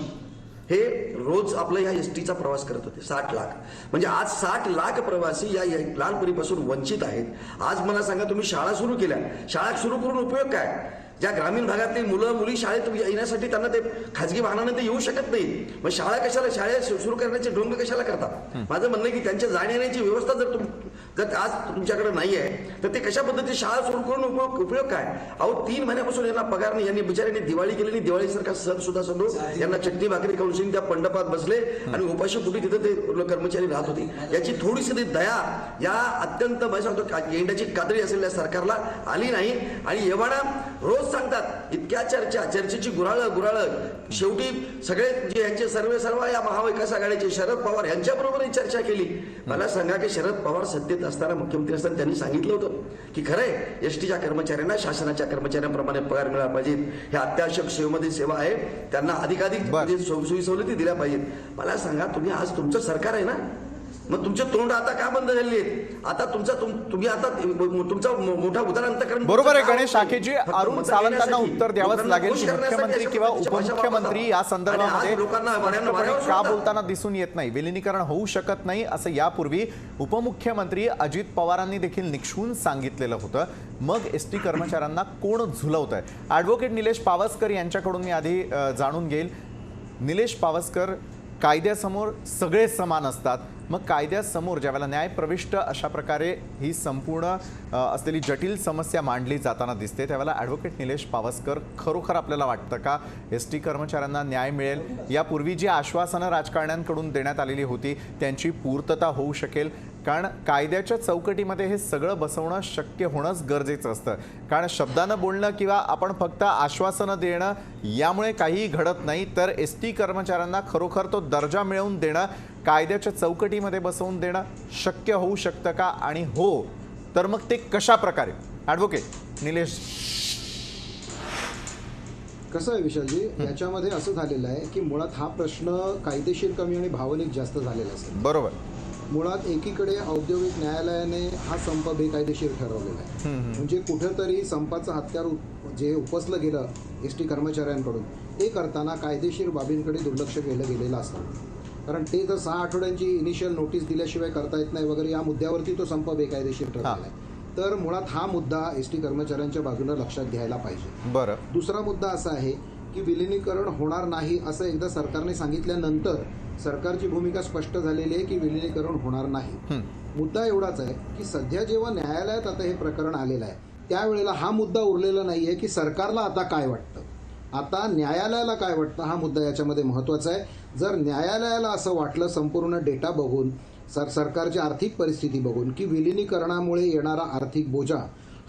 हे रोज आपल्या या एसटीचा प्रवास करत होते। 60 लाख म्हणजे आज 60 लाख प्रवासी या लालपरीपासून वंचित आहेत। आज मला सांगा, तुम्ही शाळा सुरू केल्या, शाळा सुरू करून उपयोग काय? ज्या ग्रामीण भागातली मुलं मुली शाळेत येण्यासाठी त्यांना ते खाजगी वाहनाने ते येऊ शकत नाही, मग शाळा सुरू करण्याचे ढोंग कशाला करतात? माझं म्हणणं आहे की त्यांच्या जाण्याची व्यवस्था जर आज तुमच्याकडे नाही आहे तर ते कशा पद्धतीने शाळा सुरू करून उपयोग काय? अहो 3 महिन्यापासून यांना पगार नाही, यांनी बिचाऱ्यांनी दिवाळी केलेली, दिवाळीसारखा सण सुद्धा समोर यांना चटणी भाकरी खाऊन त्या पंडपात बसले आणि उपाशी कुठे तिथे ते कर्मचारी राहत होते। याची थोडीशी दया या अत्यंत म्हणजे सांगतो येंड्याची कातडी असलेल्या सरकारला आली नाही। आणि एवढा रोज सांगतात इतक्या चर्चेची गुराळ शेवटी सगळे जे यांचे सर्व या महाविकास आघाडीचे शरद पवार यांच्याबरोबर चर्चा केली। मला सांगा की शरद पवार सत्तेत असताना मुख्यमंत्री असताना त्यांनी सांगितलं होतं की खरंय एसटीच्या कर्मचाऱ्यांना शासनाच्या कर्मचाऱ्यांप्रमाणे पगार मिळाला पाहिजे, हे अत्यावश्यक सेवेमध्ये सेवा आहे, त्यांना अधिकाधिक सोयी सवलती दिल्या पाहिजेत। मला सांगा, तुम्ही आज तुमचं सरकार आहे ना, मग तुमचे तोंड आता का बंद झालेली आहेत? आता तुम्ही आता तुमचा मोठा उदाहरण बरोबर आहे गणेश आखेजी, अरुण सावंतांना उत्तर द्यावंच लागेल की मुख्यमंत्री किंवा उपमुख्यमंत्री या संदर्भामध्ये का बोलताना दिसून येत नाही, विलिनीकरण होऊ शकत नाही असं यापूर्वी उपमुख्यमंत्री अजित पवारांनी देखील निक्षून सांगितलेलं होतं। मग एसटी कर्मचाऱ्यांना कोण झुलवत आहे? ॲडव्होकेट निलेश पावसकर यांच्याकडून मी आधी जाणून घेईल। निलेश पावसकर, कायद्यासमोर सगळे समान असतात, मग कायद्यासमोर ज्यावेळेला न्यायप्रविष्ट अशा प्रकारे ही संपूर्ण असलेली जटिल समस्या मांडली जाताना दिसते, त्यावेळेला ॲडव्होकेट निलेश पावसकर, खरोखर आपल्याला वाटतं का एसटी कर्मचाऱ्यांना न्याय मिळेल? यापूर्वी जी आश्वासनं राजकारण्यांकडून देण्यात आलेली होती त्यांची पूर्तता होऊ शकेल? कारण कायद्याच्या चौकटीमध्ये हे सगळं बसवणं शक्य होणंच गरजेचं असतं। कारण शब्दानं बोलणं किंवा आपण फक्त आश्वासनं देणं यामुळे काहीही घडत नाही, तर एसटी कर्मचाऱ्यांना खरोखर तो दर्जा मिळवून देणं, कायद्याच्या चौकटीमध्ये बसवून देणं शक्य होऊ शकतं का? आणि हो तर मग ते कशा प्रकारे? ॲडव्होकेट निलेश. कसं आहे विशालजी, याच्यामध्ये असं झालेलं आहे की मुळात हा प्रश्न कायदेशीर कमी आणि भावनिक जास्त झालेला असेल. बरोबर. मुळात एकीकडे औद्योगिक न्यायालयाने हा संप बेकायदेशीर ठरवलेला आहे. म्हणजे कुठेतरी संपाचं हत्यार जे उपसलं गेलं एसटी कर्मचाऱ्यांकडून ते करताना कायदेशीर बाबींकडे दुर्लक्ष केलं गेलेलं असतं. कारण ते जर 6 आठवड्यांची इनिशियल नोटीस दिल्याशिवाय करता येत नाही वगैरे या मुद्द्यावरती तो संप बेकायदेशीर ठरलेला आहे. तर मुळात हा मुद्दा एसटी कर्मचाऱ्यांच्या बाजूने लक्षात घ्यायला पाहिजे. बरं. दुसरा मुद्दा असा आहे की विलिनीकरण होणार नाही असं एकदा सरकारने सांगितल्यानंतर सरकारची भूमिका स्पष्ट झालेली आहे की विलिनीकरण होणार नाही. मुद्दा एवढाच आहे की सध्या जेव्हा न्यायालयात आता हे प्रकरण आलेलं आहे त्यावेळेला हा मुद्दा उरलेला नाहीये की सरकारला आता काय वाटतं, आता न्यायालयाला काय वाटतं हा मुद्दा याच्यामध्ये महत्त्वाचा आहे. जर न्यायालयाला असं वाटलं संपूर्ण डेटा बघून सरकारची आर्थिक परिस्थिती बघून की विलिनीकरणामुळे येणारा आर्थिक बोजा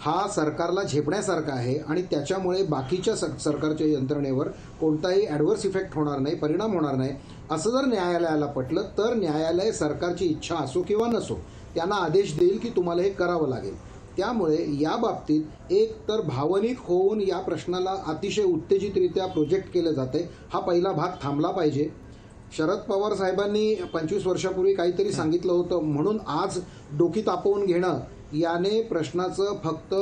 हा सरकारला झेपण्यासारखा आहे आणि त्याच्यामुळे बाकीच्या सरकारच्या यंत्रणेवर कोणताही ॲडव्हर्स इफेक्ट होणार नाही, परिणाम होणार नाही, असं जर न्यायालयाला पटलं तर न्यायालय सरकारची इच्छा असो किंवा नसो त्यांना आदेश देईल की तुम्हाला हे करावं लागेल. त्यामुळे या बाबतीत एक तर भावनिक होऊन या प्रश्नाला अतिशय उत्तेजितरित्या प्रोजेक्ट केलं जाते, हा पहिला भाग थांबला पाहिजे. शरद पवार साहेबांनी 25 वर्षापूर्वी काहीतरी सांगितलं होतं म्हणून आज डोकी तापवून घेणं याने प्रश्नाचं फक्त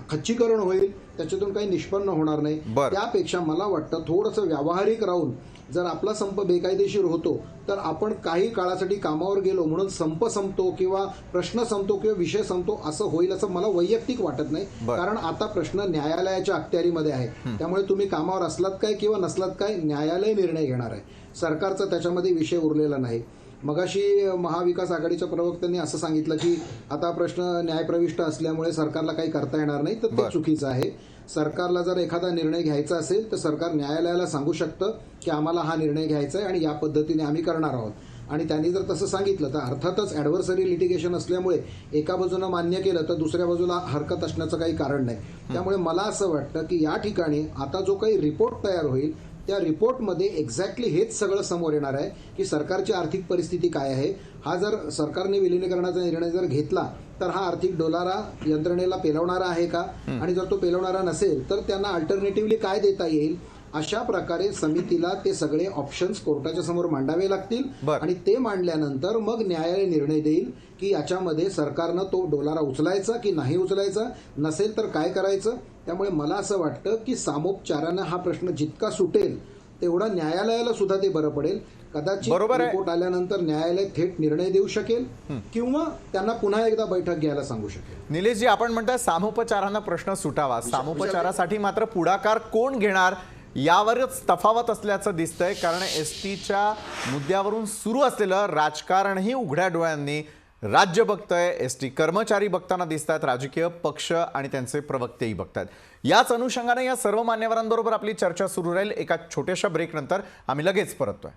खच्चीकरण होईल, त्याच्यातून काही निष्पन्न होणार नाही. त्यापेक्षा मला वाटतं थोडंसं व्यावहारिक राहून जर आपला संप बेकायदेशीर होतो तर आपण काही काळासाठी कामावर गेलो म्हणून संप संपतो किंवा प्रश्न संपतो किंवा विषय संपतो असं होईल असं मला वैयक्तिक वाटत नाही. कारण आता प्रश्न न्यायालयाच्या अखत्यारीमध्ये आहे. त्यामुळे तुम्ही कामावर असलात काय किंवा नसलात काय न्यायालय निर्णय घेणार आहे. सरकारचा त्याच्यामध्ये विषय उरलेला नाही. मगाशी महाविकास आघाडीच्या प्रवक्त्यांनी असं सांगितलं की आता प्रश्न न्यायप्रविष्ट असल्यामुळे सरकारला काही करता येणार नाही, तर ते चुकीचं आहे. सरकारला जर एखादा निर्णय घ्यायचा असेल तर सरकार न्यायालयाला सांगू शकतं की आम्हाला हा निर्णय घ्यायचा आहे आणि या पद्धतीने आम्ही करणार आहोत. आणि त्यांनी जर तसं सांगितलं तर अर्थातच ॲडव्हर्सरी लिटिगेशन असल्यामुळे एका बाजूनं मान्य केलं तर दुसऱ्या बाजूला हरकत असण्याचं काही कारण नाही. त्यामुळे मला असं वाटतं की या ठिकाणी आता जो काही रिपोर्ट तयार होईल त्या रिपोर्टमध्ये एक्झॅक्टली हेच सगळं समोर येणार आहे की सरकारची आर्थिक परिस्थिती काय आहे. हा जर सरकारने विलिनीकरणाचा निर्णय जर घेतला तर हा आर्थिक डोलारा यंत्रणेला पेलवणारा आहे का, आणि जर तो पेलवणारा नसेल तर त्यांना अल्टरनेटिव्हली काय देता येईल. अशा प्रकारे समितीला ते सगळे ऑप्शन्स कोर्टाच्या समोर मांडावे लागतील आणि ते मांडल्यानंतर मग न्यायालय निर्णय देईल की याच्यामध्ये सरकारनं तो डोलारा उचलायचा की नाही उचलायचा, नसेल तर काय करायचं. त्यामुळे मला असं वाटतं की सामोपचारानं हा प्रश्न जितका सुटेल तेवढा न्यायालयाला सुद्धा ते बरं पडेल. कदाचित रिपोर्ट आल्यानंतर न्यायालय थेट निर्णय देऊ शकेल किंवा त्यांना पुन्हा एकदा बैठक घ्यायला सांगू शकेल. निलेशजी, आपण म्हणताय सामोपचारानं प्रश्न सुटावा, सामोपचारासाठी मात्र पुढाकार कोण घेणार यावरच तफावत असल्याचं दिसतंय. कारण एसटीच्या मुद्द्यावरून सुरू असलेलं राजकारणही उघड्या डोळ्यांनी राज्य बघतंय, एसटी कर्मचारी बघताना दिसत आहेत, राजकीय पक्ष आणि त्यांचे प्रवक्तेही बघतायत. याच अनुषंगाने या सर्व मान्यवरांबरोबर आपली चर्चा सुरू राहील. एका छोट्याशा ब्रेकनंतर आम्ही लगेच परततोय.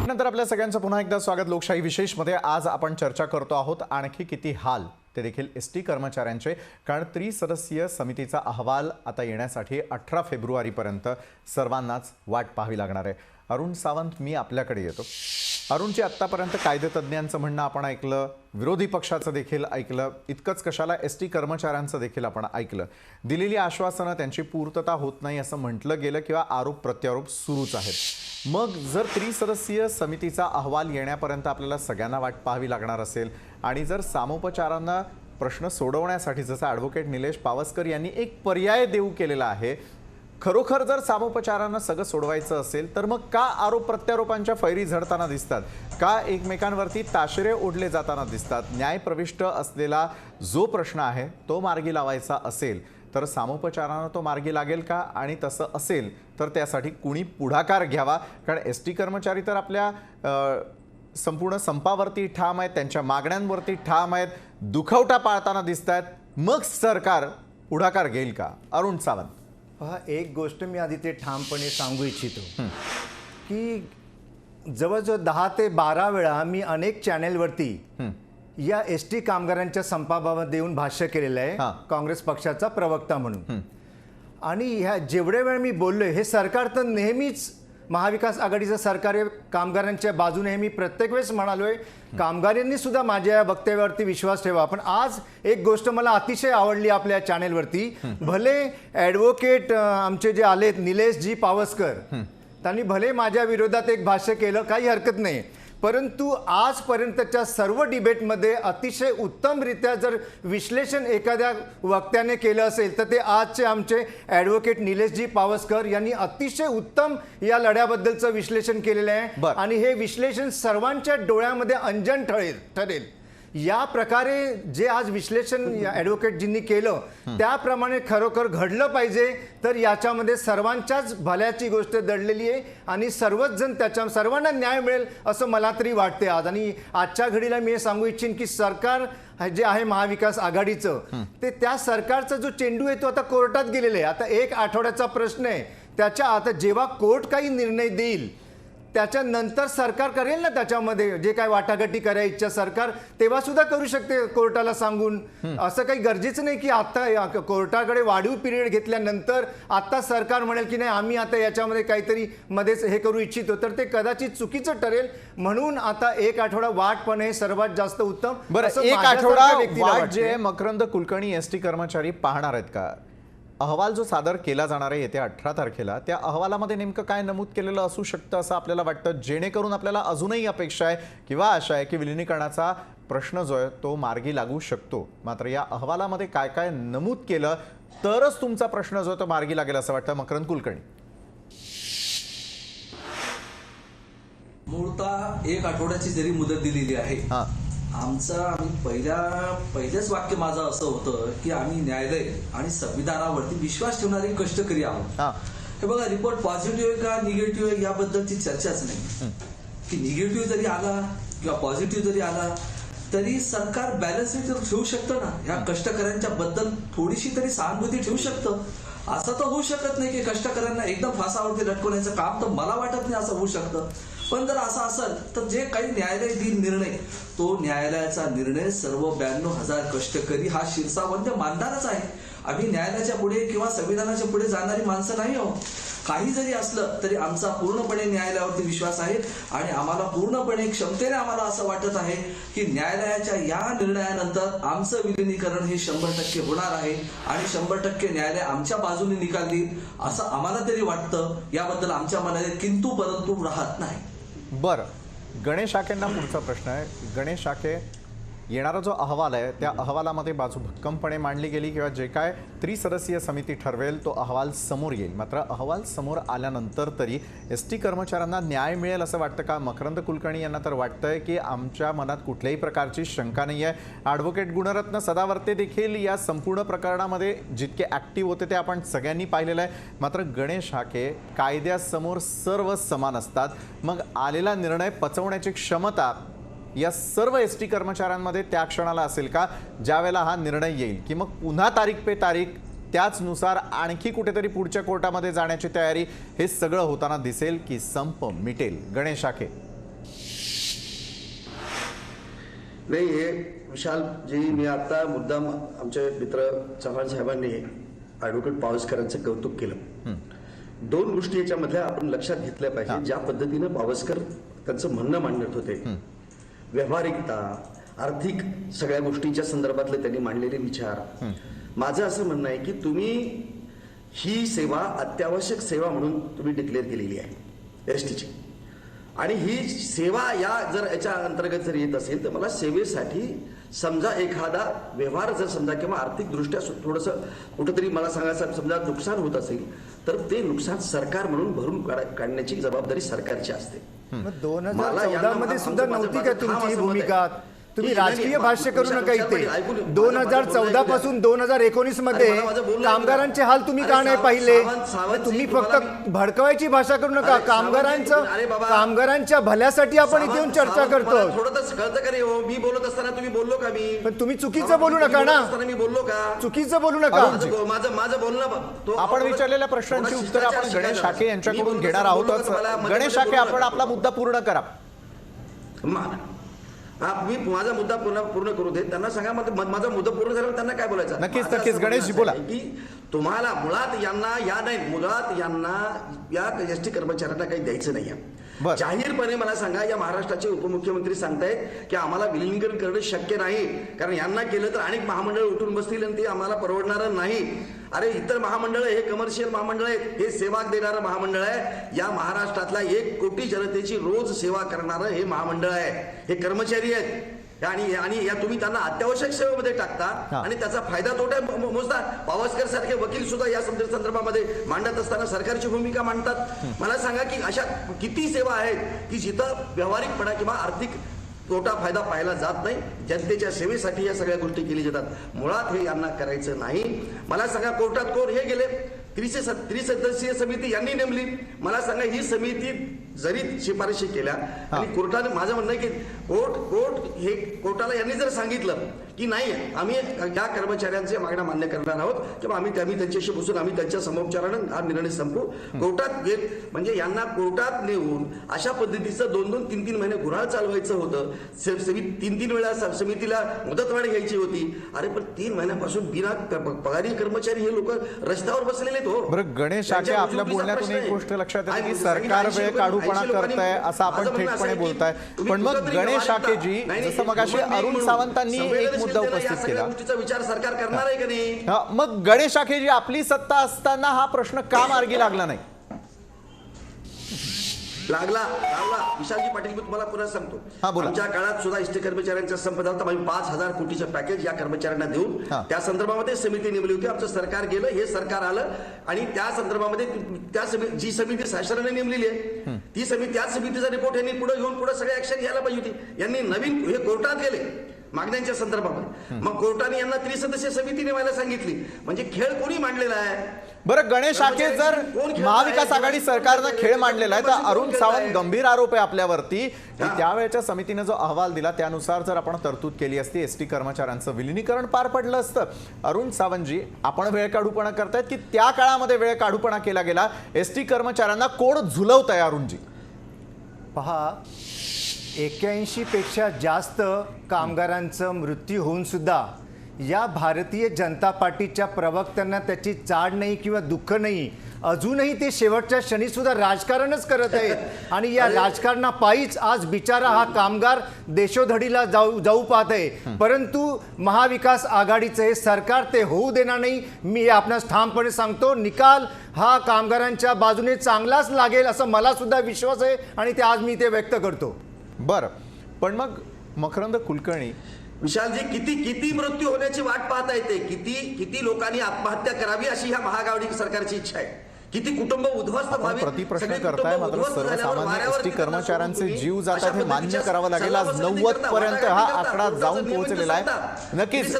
नंतर आपल्या सगळ्यांचं पुन्हा एकदा स्वागत लोकशाही विशेषमध्ये. आज आपण चर्चा करतो आहोत आणखी किती हाल, ते देखील एसटी कर्मचाऱ्यांचे. कारण त्रिसदस्यीय समितीचा अहवाल आता येण्यासाठी 18 फेब्रुवारीपर्यंत सर्वांनाच वाट पाहावी लागणार आहे. अरुण सावंत, मी आपल्याकडे येतो. अरुणची आत्तापर्यंत कायदेतज्ञांचं म्हणणं आपण ऐकलं, विरोधी पक्षाचं देखील ऐकलं, इतकंच कशाला एसटी कर्मचाऱ्यांचं देखील आपण ऐकलं. दिलेली आश्वासनं त्यांची पूर्तता होत नाही असं म्हटलं गेलं किंवा आरोप प्रत्यारोप सुरूच आहेत. मग जर त्रिसदस्यीय समितीचा अहवाल येण्यापर्यंत आपल्याला सगळ्यांना वाट पाहावी लागणार असेल आणि जर सामोपचारांना प्रश्न सोडवण्यासाठी जसं ॲडव्होकेट निलेश पावसकर यांनी एक पर्याय देऊ केलेला आहे, खरोखर जर सामोपचारांना सगळं सोडवायचं असेल तर मग का आरोप प्रत्यारोपांच्या फैरी झडताना दिसतात, का एकमेकांवरती ताशेरे ओढले जाताना दिसतात. न्यायप्रविष्ट असलेला जो प्रश्न आहे तो मार्गी लावायचा असेल तर सामोपचारानं तो मार्गी लागेल का, आणि तसं असेल तर त्यासाठी कुणी पुढाकार घ्यावा. कारण एसटी कर्मचारी तर आपल्या संपूर्ण संपावरती ठाम आहेत, त्यांच्या मागण्यांवरती ठाम आहेत, दुखवटा पाळताना दिसत आहेत. मग सरकार पुढाकार घेईल का? अरुण सावंत, पहा, एक गोष्ट मी आधी ते ठामपणे सांगू इच्छितो की जवळजवळ 10 ते 12 वेळा मी अनेक चॅनेलवरती या एसटी कामगारांच्या संपाबाबत देऊन भाष्य केलेलं आहे काँग्रेस पक्षाचा प्रवक्ता म्हणून. आणि ह्या जेवढे वेळ मी बोललोय, हे सरकार तर नेहमीच महाविकास आघाडीचं सरकार आहे, कामगारांच्या बाजूने मी प्रत्येक वेळेस म्हणालोय. कामगारांनी सुद्धा माझ्या या वक्तव्यावरती विश्वास ठेवा. पण आज एक गोष्ट मला अतिशय आवडली आपल्या चॅनेलवरती. भले ॲडव्होकेट आमचे जे आलेत निलेश जी पावसकर, त्यांनी भले माझ्या विरोधात एक भाष्य केलं, काही हरकत नाही, परंतु आजपर्यंतच्या सर्व डिबेटमध्ये अतिशय उत्तमरित्या जर विश्लेषण एखाद्या वक्त्याने केलं असेल तर ते आजचे आमचे ॲडव्होकेट निलेशजी पावसकर यांनी अतिशय उत्तम या लढ्याबद्दलचं विश्लेषण केलेलं आहे. आणि हे विश्लेषण सर्वांच्या डोळ्यामध्ये अंजन ठरेल. या प्रकारे जे आज विश्लेषण या ॲडव्होकेटजींनी केलं त्याप्रमाणे खरोखर घडलं पाहिजे, तर याच्यामध्ये सर्वांच्याच भल्याची गोष्ट दडलेली आहे आणि सर्वच जण सर्वांना न्याय मिळेल असं मला तरी वाटते आज. आणि आजच्या घडीला मी हे सांगू इच्छिन की सरकार जे आहे महाविकास आघाडीचं, ते त्या सरकारचा जो चेंडू आहे तो आता कोर्टात गेलेला आहे. आता 1 आठवड्याचा प्रश्न आहे. त्याच्या आता जेव्हा कोर्ट काही निर्णय देईल त्याच्यानंतर सरकार करेल ना, त्याच्यामध्ये जे काय वाटाघाटी करायची इच्छा सरकार तेव्हा सुद्धा करू शकते कोर्टाला सांगून. असं काही गरजेचं नाही की आता कोर्टाकडे वाढीव पिरियड घेतल्यानंतर आता सरकार म्हणेल की नाही आम्ही आता याच्यामध्ये काहीतरी मध्येच हे करू इच्छितो, तर ते कदाचित चुकीचं ठरेल. म्हणून आता 1 आठवडा वाट पण हे सर्वात जास्त उत्तम. बरं, 1 आठवडा वाट जे मकरंद कुलकर्णी एसटी कर्मचारी पाहणार आहेत का? अहवाल जो सादर केला जाणार आहे येत्या 18 तारखेला, त्या अहवालामध्ये नेमकं काय नमूद केलेलं असू शकतं असं आपल्याला वाटतं, जेणेकरून आपल्याला अजूनही अपेक्षा आहे किंवा आशा आहे की विलिनीकरणाचा प्रश्न जो आहे तो मार्गी लागू शकतो. मात्र या अहवालामध्ये काय काय नमूद केलं तरच तुमचा प्रश्न जो आहे तो मार्गी लागेल असं वाटतं? मकरंद कुलकर्णी. मूळतः 1 आठवड्याची जरी मुदत दिलेली आहे, आम्ही पहिलेच वाक्य माझं असं होतं की आम्ही न्यायालय आणि संविधानावरती विश्वास ठेवणारे कष्टकरी आहोत. हे बघा, रिपोर्ट पॉझिटिव्ह आहे का निगेटिव्ह आहे याबद्दलची चर्चाच नाही. की निगेटिव्ह जरी आला किंवा पॉझिटिव्ह जरी आला तरी सरकार बॅलन्स ठेवू शकतं ना. ह्या कष्टकऱ्यांच्या बद्दल थोडीशी तरी सहानुभूती ठेवू शकतं. असं तर होऊ शकत नाही की कष्टकऱ्यांना एकदम फासावरती लटकवण्याचं काम, तर मला वाटत नाही असं होऊ शकतं. पण जर असं असेल तर जे काही न्यायालय देईल निर्णय, तो न्यायालयाचा निर्णय सर्व 92,000 कष्टकरी हा शिरसावंत मानणारच आहे. आम्ही न्यायालयाच्या पुढे किंवा संविधानाच्या पुढे जाणारी माणसं नाही आहोत. काही जरी असलं तरी आमचा पूर्णपणे न्यायालयावरती विश्वास आहे आणि आम्हाला पूर्णपणे क्षमतेने आम्हाला असं वाटत आहे की न्यायालयाच्या या निर्णयानंतर आमचं विलिनीकरण हे 100% होणार आहे आणि 100% न्यायालय आमच्या बाजूने निकाल देईल असं आम्हाला तरी वाटतं. याबद्दल आमच्या मनात किंतु परंतु राहत नाही. बरं, गणेश आखेंना पुढचा प्रश्न आहे. गणेश आखे, येणारा जो अहवाल आहे त्या अहवालामध्ये बाजू भक्कमपणे मांडली गेली किंवा जे काय त्रिसदस्यीय समिती ठरवेल तो अहवाल समोर येईल. मात्र अहवाल समोर आल्यानंतर तरी एसटी कर्मचाऱ्यांना न्याय मिळेल असं वाटतं का? मकरंद कुलकर्णी यांना तर वाटतंय की आमच्या मनात कुठल्याही प्रकारची शंका नाही आहे. ॲडव्होकेट गुणरत्न सदावर्ते देखील या संपूर्ण प्रकरणामध्ये जितके ॲक्टिव्ह होते ते आपण सगळ्यांनी पाहिलेलं आहे. मात्र गणेश हाके, कायद्यासमोर सर्व समान असतात, मग आलेला निर्णय पचवण्याची क्षमता या सर्व एसटी कर्मचाऱ्यांमध्ये त्या क्षणाला असेल का ज्यावेळेला हा निर्णय येईल, की मग पुन्हा तारीख पे तारीख त्याचनुसार आणखी कुठेतरी पुढच्या कोर्टामध्ये जाण्याची तयारी, हे सगळं होताना दिसेल की संप मिटेल? गणेश आखे. नाही, हे विशाल जी मी आता मुद्दाम आमचे मित्र चव्हाण साहेबांनी ॲडव्होकेट पावसकरांचं कौतुक केलं. 2 गोष्टी याच्यामधल्या आपण लक्षात घेतल्या पाहिजे. ज्या पद्धतीनं पावसकर त्यांचं म्हणणं मांडत होते, व्यावहारिकता, आर्थिक सगळ्या गोष्टींच्या संदर्भातले त्यांनी मांडलेले विचार, माझं असं म्हणणं आहे की तुम्ही ही सेवा अत्यावश्यक सेवा म्हणून तुम्ही डिक्लेअर केलेली आहे एसटीची, आणि ही सेवा जर याच्या अंतर्गत जर येत असेल तर मला सेवेसाठी समजा एखादा व्यवहार जर समजा किंवा आर्थिक दृष्ट्या थोडंसं कुठंतरी मला सांगायचं समजा नुकसान होत असेल तर ते नुकसान सरकार म्हणून भरून काढण्याची जबाबदारी सरकारची असते. 2014 मध्ये सुद्धा नव्हती का तुमची भूमिका? तुम्ही राजकीय भाष्य करू नका इथे. 2014 पासून 2019 मध्ये कामगारांचे हाल तुम्ही का नाही पाहिले? तुम्ही फक्त भडकवायची भाषा करू नका. कामगारांच्या भल्यासाठी आपण इथे येऊन चर्चा करतो. थोडं कळतं का रे? मी बोलत असताना तुम्ही बोललो का? मी पण तुम्ही चुकीचं बोलू नका ना. मी बोललो का? चुकीचं बोलू नका. माझं बोलणं आपण विचारलेल्या प्रश्नांची उत्तर आपण गणेश आखे यांच्याकडून घेणार आहोतच. गणेश आखे, आपण आपला मुद्दा पूर्ण करा. मी माझा मुद्दा पूर्ण करू दे. त्यांना सांगा माझा मुद्दा पूर्ण झाल्यावर त्यांना काय बोलायचं? नक्कीच गणेशजी बोला. की तुम्हाला मुळात यांना या एसटी कर्मचाऱ्यांना काही द्यायचं नाहीये. जाहीरपणे मला सांगा, या महाराष्ट्राचे उपमुख्यमंत्री सांगतायत की आम्हाला विलिनीकरण करणं शक्य नाही, कारण यांना केलं तर अनेक महामंडळ उठून बसतील आणि ते आम्हाला परवडणार नाही. अरे, इतर महामंडळ हे कमर्शियल महामंडळ आहेत, हे सेवा देणारं महामंडळ आहे. या महाराष्ट्रातला 1 कोटी जनतेची रोज सेवा करणारं हे महामंडळ आहे, हे कर्मचारी आहेत. आणि या तुम्ही त्यांना अत्यावश्यक सेवेमध्ये टाकता आणि त्याचा फायदा तोटा मोजता. पावसकर सारखे वकील सुद्धा या संदर्भामध्ये मांडत असताना सरकारची भूमिका मांडतात. मला सांगा की अशा किती सेवा आहेत की जिथं व्यावहारिकपणा किंवा आर्थिक तोटा फायदा पाहायला जात नाही. जनतेच्या सेवेसाठी या सगळ्या गोष्टी केली जातात. मुळात हे यांना करायचं नाही. मला सांगा, कोर्टात कोण हे गेले? त्रिसदस्यीय समिती यांनी नेमली. मला सांगा, ही समिती जरी शिफारशी केल्या आणि कोर्टाने, माझं म्हणणं आहे की कोर्टाला यांनी जर सांगितलं की नाही, आम्ही या कर्मचाऱ्यांच्या मागण्या मान्य करणार आहोत किंवा आम्ही त्यांच्याशी बसून आम्ही त्यांच्या समोपचारानं हा निर्णय संपू, कोर्टात म्हणजे यांना कोर्टात नेऊन अशा पद्धतीचं 2-2, 3-3 महिने गुऱ्हाळ चालवायचं होतं. 3-3 वेळा समितीला मुदतवाढ घ्यायची होती. अरे, पण 3 महिन्यापासून बिना पगारी कर्मचारी हे लोक रस्त्यावर बसलेले. बरं, गणेश आखे, आपल्या बोलण्यातून एक गोष्ट लक्षात येते की सरकार वेळ काढूपणा करताय असं आपण थेटपणे बोलताय. पण मग गणेश आखेजी, जसं मगाशी अरुण सावंतांनी एक मुद्दा या उपस्थित सगळ्या केला. गोष्टीचा विचार सरकार करणार आहे का नाही? मग गणेश आखेजी, आपली सत्ता असताना हा प्रश्न का मार्गी लागला नाही? लागला विशालजी पाटील, मी तुम्हाला पुन्हा सांगतो, हा, बोला. आमच्या काळात सुद्धा एसटी कर्मचाऱ्यांचा संप झाला होता. आम्ही 5,000 कोटीचं पॅकेज या कर्मचाऱ्यांना देऊन त्या संदर्भामध्ये समिती नेमली होती. आमचं सरकार गेलं, हे सरकार आलं आणि त्या संदर्भामध्ये जी समिती शासनाने नेमलेली आहे ती समिती, त्याच समितीचा रिपोर्ट यांनी पुढे घेऊन पुढे सगळे ऍक्शन घ्यायला पाहिजे होती. यांनी नवीन हे कोर्टात गेले मागण्यांच्या संदर्भामध्ये, मग कोर्टाने यांना त्रिसदस्यीय समिती नेमायला सांगितली. म्हणजे खेळ कोणी मांडलेला आहे? बरं, गणेश आखे, जर महाविकास आघाडी सरकारनं खेळ मांडलेला आहे तर अरुण सावंत गंभीर आरोप आहे आपल्यावरती की त्यावेळेच्या समितीने जो अहवाल दिला त्यानुसार जर आपण तरतूद केली असती एसटी कर्मचाऱ्यांचं विलिनीकरण पार पडलं असतं. अरुण सावंतजी, आपण वेळ काढूपणा करतायत की त्या काळामध्ये वेळ काढूपणा केला गेला? एसटी कर्मचाऱ्यांना कोण झुलवत आहे अरुणजी? पहा, 81 पेक्षा जास्त कामगारांचा मृत्यू होऊन सुद्धा या भारतीय जनता पार्टीच्या प्रवक्त्यांना त्याची चाड नाही किंवा दुःख नाही. अजूनही ते शेवटच्या क्षणी सुद्धा राजकारणच करत आहेत आणि या राजकारणापायीच आज बिचारा हा कामगार देशोधडीला जाऊ पाहत आहे. परंतु महाविकास आघाडीचं हे सरकार ते होऊ देणार नाही. मी आपणास ठामपणे सांगतो, निकाल हा कामगारांच्या बाजूने चांगलाच लागेल असं मला सुद्धा विश्वास आहे आणि ते आज मी ते व्यक्त करतो. बरं, पण मग मकरंद कुलकर्णी, विशालजी, किती मृत्यू होण्याची वाट पाहता येते? किती लोकांनी आत्महत्या करावी अशी ह्या महाआघाडी सरकारची इच्छा आहे? किती कुटुंब उद्ध्वस्त व्हावी? प्रतिप्रश्न करताय, मात्र सर्वसामान्य एसटी कर्मचाऱ्यांचे जीव जातात हे मान्य करावं लागेल. आज 90 पर्यंत हा आकडा जाऊन पोहोचलेला आहे. नक्कीच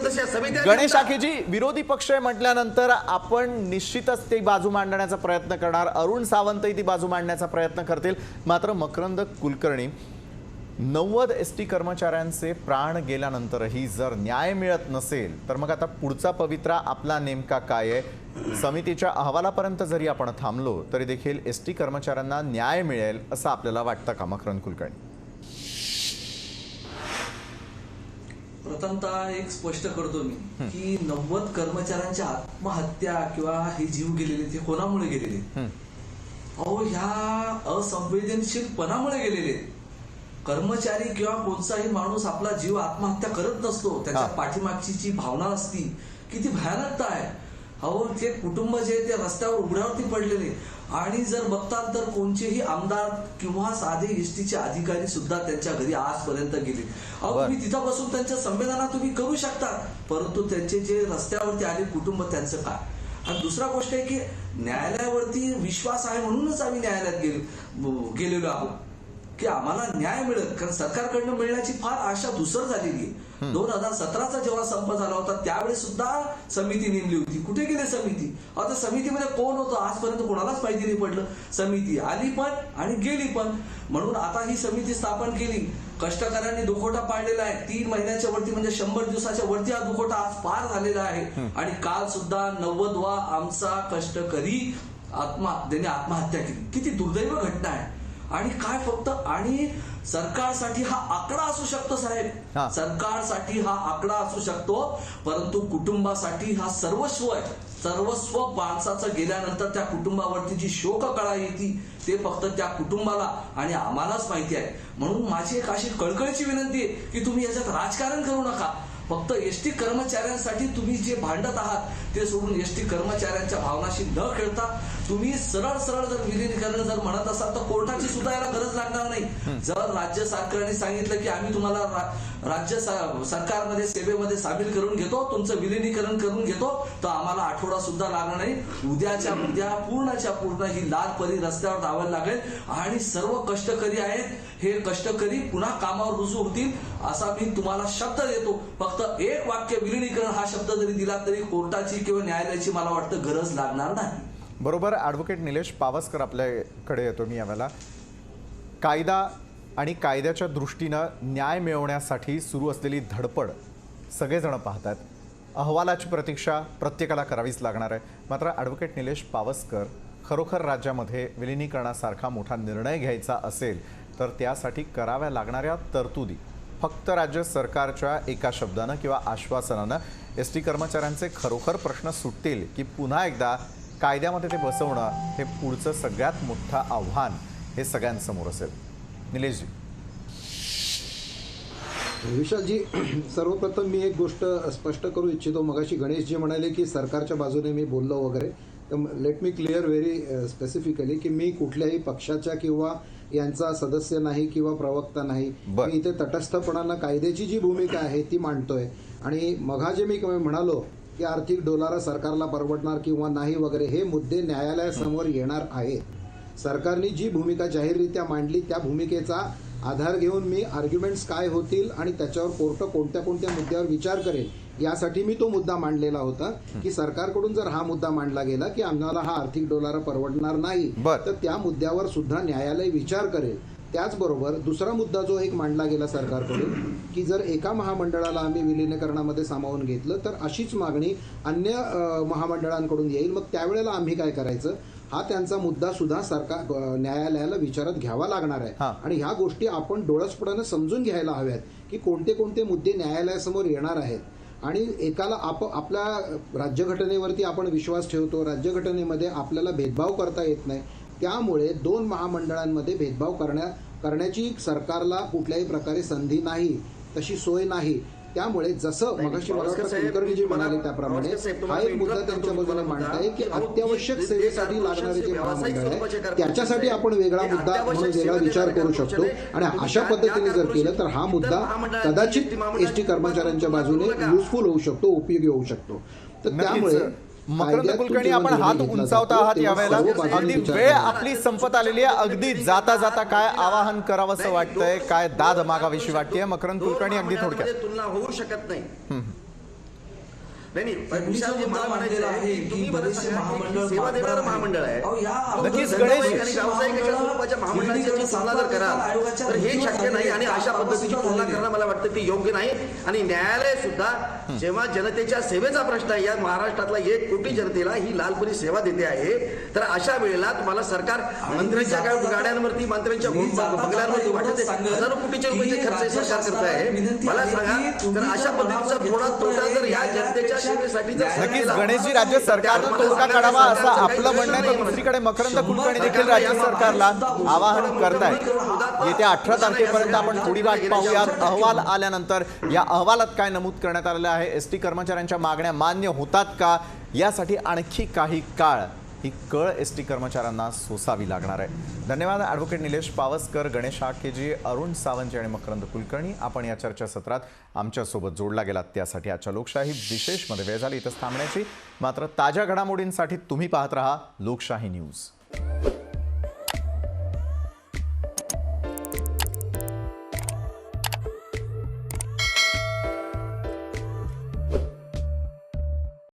गणेश आखेजी, विरोधी पक्ष म्हटल्यानंतर आपण निश्चितच ती बाजू मांडण्याचा प्रयत्न करणार, अरुण सावंतही ती बाजू मांडण्याचा प्रयत्न करतील. मात्र मकरंद कुलकर्णी, 90 एसटी कर्मचाऱ्यांचे प्राण गेल्यानंतरही जर न्याय मिळत नसेल तर मग आता पुढचा पवित्रा आपला नेमका काय आहे? समितीच्या अहवालापर्यंत जरी आपण थांबलो तरी देखील एसटी कर्मचाऱ्यांना न्याय मिळेल असं आपल्याला वाटतं का मकरंद कुलकर्णी? प्रथमतः एक स्पष्ट करतो मी की 90 कर्मचाऱ्यांच्या आत्महत्या किंवा हे जीव गेलेले ते कोणामुळे गेलेले? अहो, ह्या असंवेदनशीलपणामुळे गेलेले. कर्मचारी किंवा कोणताही माणूस आपला जीव आत्महत्या करत नसतो. त्याच्या पाठीमागची जी भावना असती किती भयानकता आहे. अहो, ते कुटुंब जे ते रस्त्यावर उघड्यावरती पडलेले आणि जर बघतात तर कोणतेही आमदार किंवा साधे एसटीचे अधिकारी सुद्धा त्यांच्या घरी आजपर्यंत गेले. अहो, तुम्ही तिथं बसून त्यांच्या संवेदना तुम्ही करू शकता, परंतु त्यांचे जे रस्त्यावरती आले कुटुंब त्यांचं काय? आणि दुसरा गोष्ट आहे की न्यायालयावरती विश्वास आहे म्हणूनच आम्ही न्यायालयात गेलेलो आहोत की आम्हाला न्याय मिळेल. कारण सरकारकडनं मिळण्याची फार आशा धुसर झालेली आहे. 2017चा जेव्हा संप झाला होता त्यावेळेस सुद्धा समिती नेमली होती. कुठे गेली समिती? आता समितीमध्ये कोण होतं आजपर्यंत कोणालाच माहिती नाही पडलं. समिती आली पण आणि गेली पण. म्हणून आता ही समिती स्थापन केली. कष्टकऱ्यांनी दुखोटा पाडलेला आहे. 3 महिन्याच्या वरती म्हणजे 100 दिवसाच्या वरती हा दुखोटा आज पार झालेला आहे. आणि काल सुद्धा 90वा आमचा कष्टकरी त्याने आत्महत्या केली. किती दुर्दैव घटना आहे. आणि काय फक्त आणि सरकारसाठी हा आकडा असू शकतो साहेब, सरकारसाठी हा आकडा असू शकतो, परंतु कुटुंबासाठी हा सर्वस्व आहे. सर्वस्व माणसाचं गेल्यानंतर त्या कुटुंबावरती जी शोककळा येते ते फक्त त्या कुटुंबाला आणि आम्हालाच माहिती आहे. म्हणून माझी एक अशी कळकळीची विनंती आहे की तुम्ही याच्यात राजकारण करू नका. फक्त एसटी कर्मचाऱ्यांसाठी तुम्ही जे भांडत आहात ते सोडून एसटी कर्मचाऱ्यांच्या भावनाशी न खेळता तुम्ही सरळ जर विलिनीकरण जर म्हणत असाल तर कोर्टाची सुद्धा याला गरज लागणार नाही. जर राज्य सरकारने सांगितलं की आम्ही तुम्हाला राज्य सरकारमध्ये सेवेमध्ये सामील करून घेतो, तुमचं विलिनीकरण करून घेतो, तर आम्हाला आठवडा सुद्धा लागणार नाही. उद्याच्या उद्या पूर्णच्या पूर्ण ही लाल परी रस्त्यावर धावायला लागेल आणि सर्व कष्टकरी आहेत हे कष्टकरी पुन्हा कामावर रुजू होतील असा मी तुम्हाला शब्द देतो. फक्त एक वाक्य विलिनीकरण हा शब्द जरी दिला तरी कोर्टाची किंवा न्यायालयाची मला वाटतं गरज लागणार नाही. बरोबर. ॲडव्होकेट निलेश पावसकर आपल्याकडे येतो मी यावेळेला. कायदा आणि कायद्याच्या दृष्टीनं न्याय मिळवण्यासाठी सुरू असलेली धडपड सगळेजण पाहतात. अहवालाची प्रतीक्षा प्रत्येकाला करावीच लागणार आहे. मात्र ॲडव्होकेट निलेश पावसकर, खरोखर राज्यामध्ये विलिनीकरणासारखा मोठा निर्णय घ्यायचा असेल तर त्यासाठी कराव्या लागणाऱ्या तरतुदी फक्त राज्य सरकारच्या एका शब्दानं किंवा आश्वासनानं एसटी कर्मचाऱ्यांचे खरोखर प्रश्न सुटतील की पुन्हा एकदा कायद्यामध्ये ते बसवणं हे पुढचं सगळ्यात मोठं आव्हान हे सगळ्यांसमोर असेल? निलेशजी. विशालजी, सर्वप्रथम मी एक गोष्ट स्पष्ट करू इच्छितो. मगाशी गणेशजी म्हणाले की सरकारच्या बाजूने मी बोललो वगैरे, तर let me clear very specifically की मी कुठल्याही पक्षाच्या किंवा यांचा सदस्य नाही किंवा प्रवक्ता नाही. बर. मी इथे तटस्थपणानं कायद्याची जी भूमिका आहे ती मांडतोय. आणि मघा मी म्हणालो की आर्थिक डोलारा सरकारला परवडणार किंवा नाही वगैरे, हे मुद्दे न्यायालयासमोर येणार आहेत. सरकारने जी भूमिका जाहीररित्या मांडली त्या भूमिकेचा आधार घेऊन मी आर्ग्युमेंट्स काय होतील आणि त्याच्यावर कोर्ट कोणत्या कोणत्या मुद्द्यावर विचार करेल यासाठी मी तो मुद्दा मांडलेला होता की सरकारकडून जर हा मुद्दा मांडला गेला की आम्हाला हा आर्थिक डोलारा परवडणार नाही, बरं. तर त्या मुद्द्यावर सुद्धा न्यायालय विचार करेल. त्याचबरोबर दुसरा मुद्दा जो एक मांडला गेला सरकारकडून की जर एका महामंडळाला आम्ही विलिनीकरणामध्ये सामावून घेतलं तर अशीच मागणी अन्य महामंडळांकडून येईल, मग त्यावेळेला आम्ही काय करायचं, हा त्यांचा मुद्दा सुद्धा सरकार न्यायालयाला विचारात घ्यावा लागणार आहे. आणि ह्या गोष्टी आपण डोळसपणाने समजून घ्यायला हव्यात की कोणते कोणते मुद्दे न्यायालयासमोर येणार आहेत. आणि एकाला आपल्या राज्यघटनेवरती आपण विश्वास ठेवतो, राज्यघटनेमध्ये आपल्याला भेदभाव करता येत नाही, त्यामुळे दोन महामंडळांमध्ये भेदभाव करण्याची सरकारला कुठल्याही प्रकारे संधी नाही, तशी सोय नाही. त्यामुळे जसं मगाशी मला वाटतं कुलकर्णीजी म्हणाले त्याप्रमाणे हा एक मुद्दा त्यांच्या बाजूने मांडताय की अत्यावश्यक सेवेसाठी लागणारे जे महामंडळ आहे त्याच्यासाठी आपण वेगळा मुद्दा म्हणून वेगळा विचार करू शकतो. आणि अशा पद्धतीने जर केलं तर हा मुद्दा कदाचित एसटी कर्मचाऱ्यांच्या बाजूने युजफुल होऊ शकतो, उपयोगी होऊ शकतो. तर त्यामुळे मकरंद कुलकर्णी, आपण हात उंचावता आहात यावेळेला. अगदी वेळ आपली संपत आलेली आहे. अगदी जाता जाता काय आवाहन करावंसं वाटतंय, काय दाद मागावीशी वाटतेय? मकरंद कुलकर्णी, अगदी थोडक्यात. तुलना होऊ शकत नाही. नाही विशाल जे मला म्हणायचं आहे की बरेचसे महामंडळ सेवा देणारं महामंडळ आहे. नक्कीच गणेश, आणि व्यावसायिकाच्या स्वरूपाच्या महामंडळाची तुलना जर कराल तर हे शक्य नाही. आणि अशा पद्धतीची तुलना करणं मला वाटतं ती योग्य नाही. आणि न्यायालय सुद्धा जेव्हा जनतेच्या सेवेचा प्रश्न आहे, या महाराष्ट्रातला 1 कोटी जनतेला ही लालपरी सेवा देते आहे, तर अशा वेळेला तुम्हाला सरकार मंत्र्यांच्या गाड्यांवरती, मंत्र्यांच्या बंगल्यांवरती वाटते हजारो कोटीचे रुपयाचे खर्च सरकार करत आहे. मला सांगा, तर अशा पद्धतीचा थोडा तोटा जर या जनतेच्या नक्कीच गणेशजी, राज्य सरकारनं तोडगा काढावा असं आपलं म्हणणं आहे. तर दुसरीकडे मकरंद कुलकर्णी देखील राज्य सरकारला आवाहन करतायत. येत्या 18 तारखेपर्यंत आपण थोडी वाट पाहूयात. अहवाल आल्यानंतर या अहवालात काय नमूद करण्यात आलेलं आहे, एसटी कर्मचाऱ्यांच्या मागण्या मान्य होतात का, यासाठी आणखी काही काळ ही कळ एसटी कर्मचाऱ्यांना सोसावी लागणार आहे. धन्यवाद ॲडव्होकेट निलेश पावसकर, गणेश हाकेजी, अरुण सावंत आणि मकरंद कुलकर्णी. आपण या चर्चासत्रात आमच्यासोबत जोडला गेलात त्यासाठी. आजच्या लोकशाही विशेषमध्ये वेळ झाली इथंच थांबण्याची. मात्र ताज्या घडामोडींसाठी तुम्ही पाहत रहा लोकशाही न्यूज.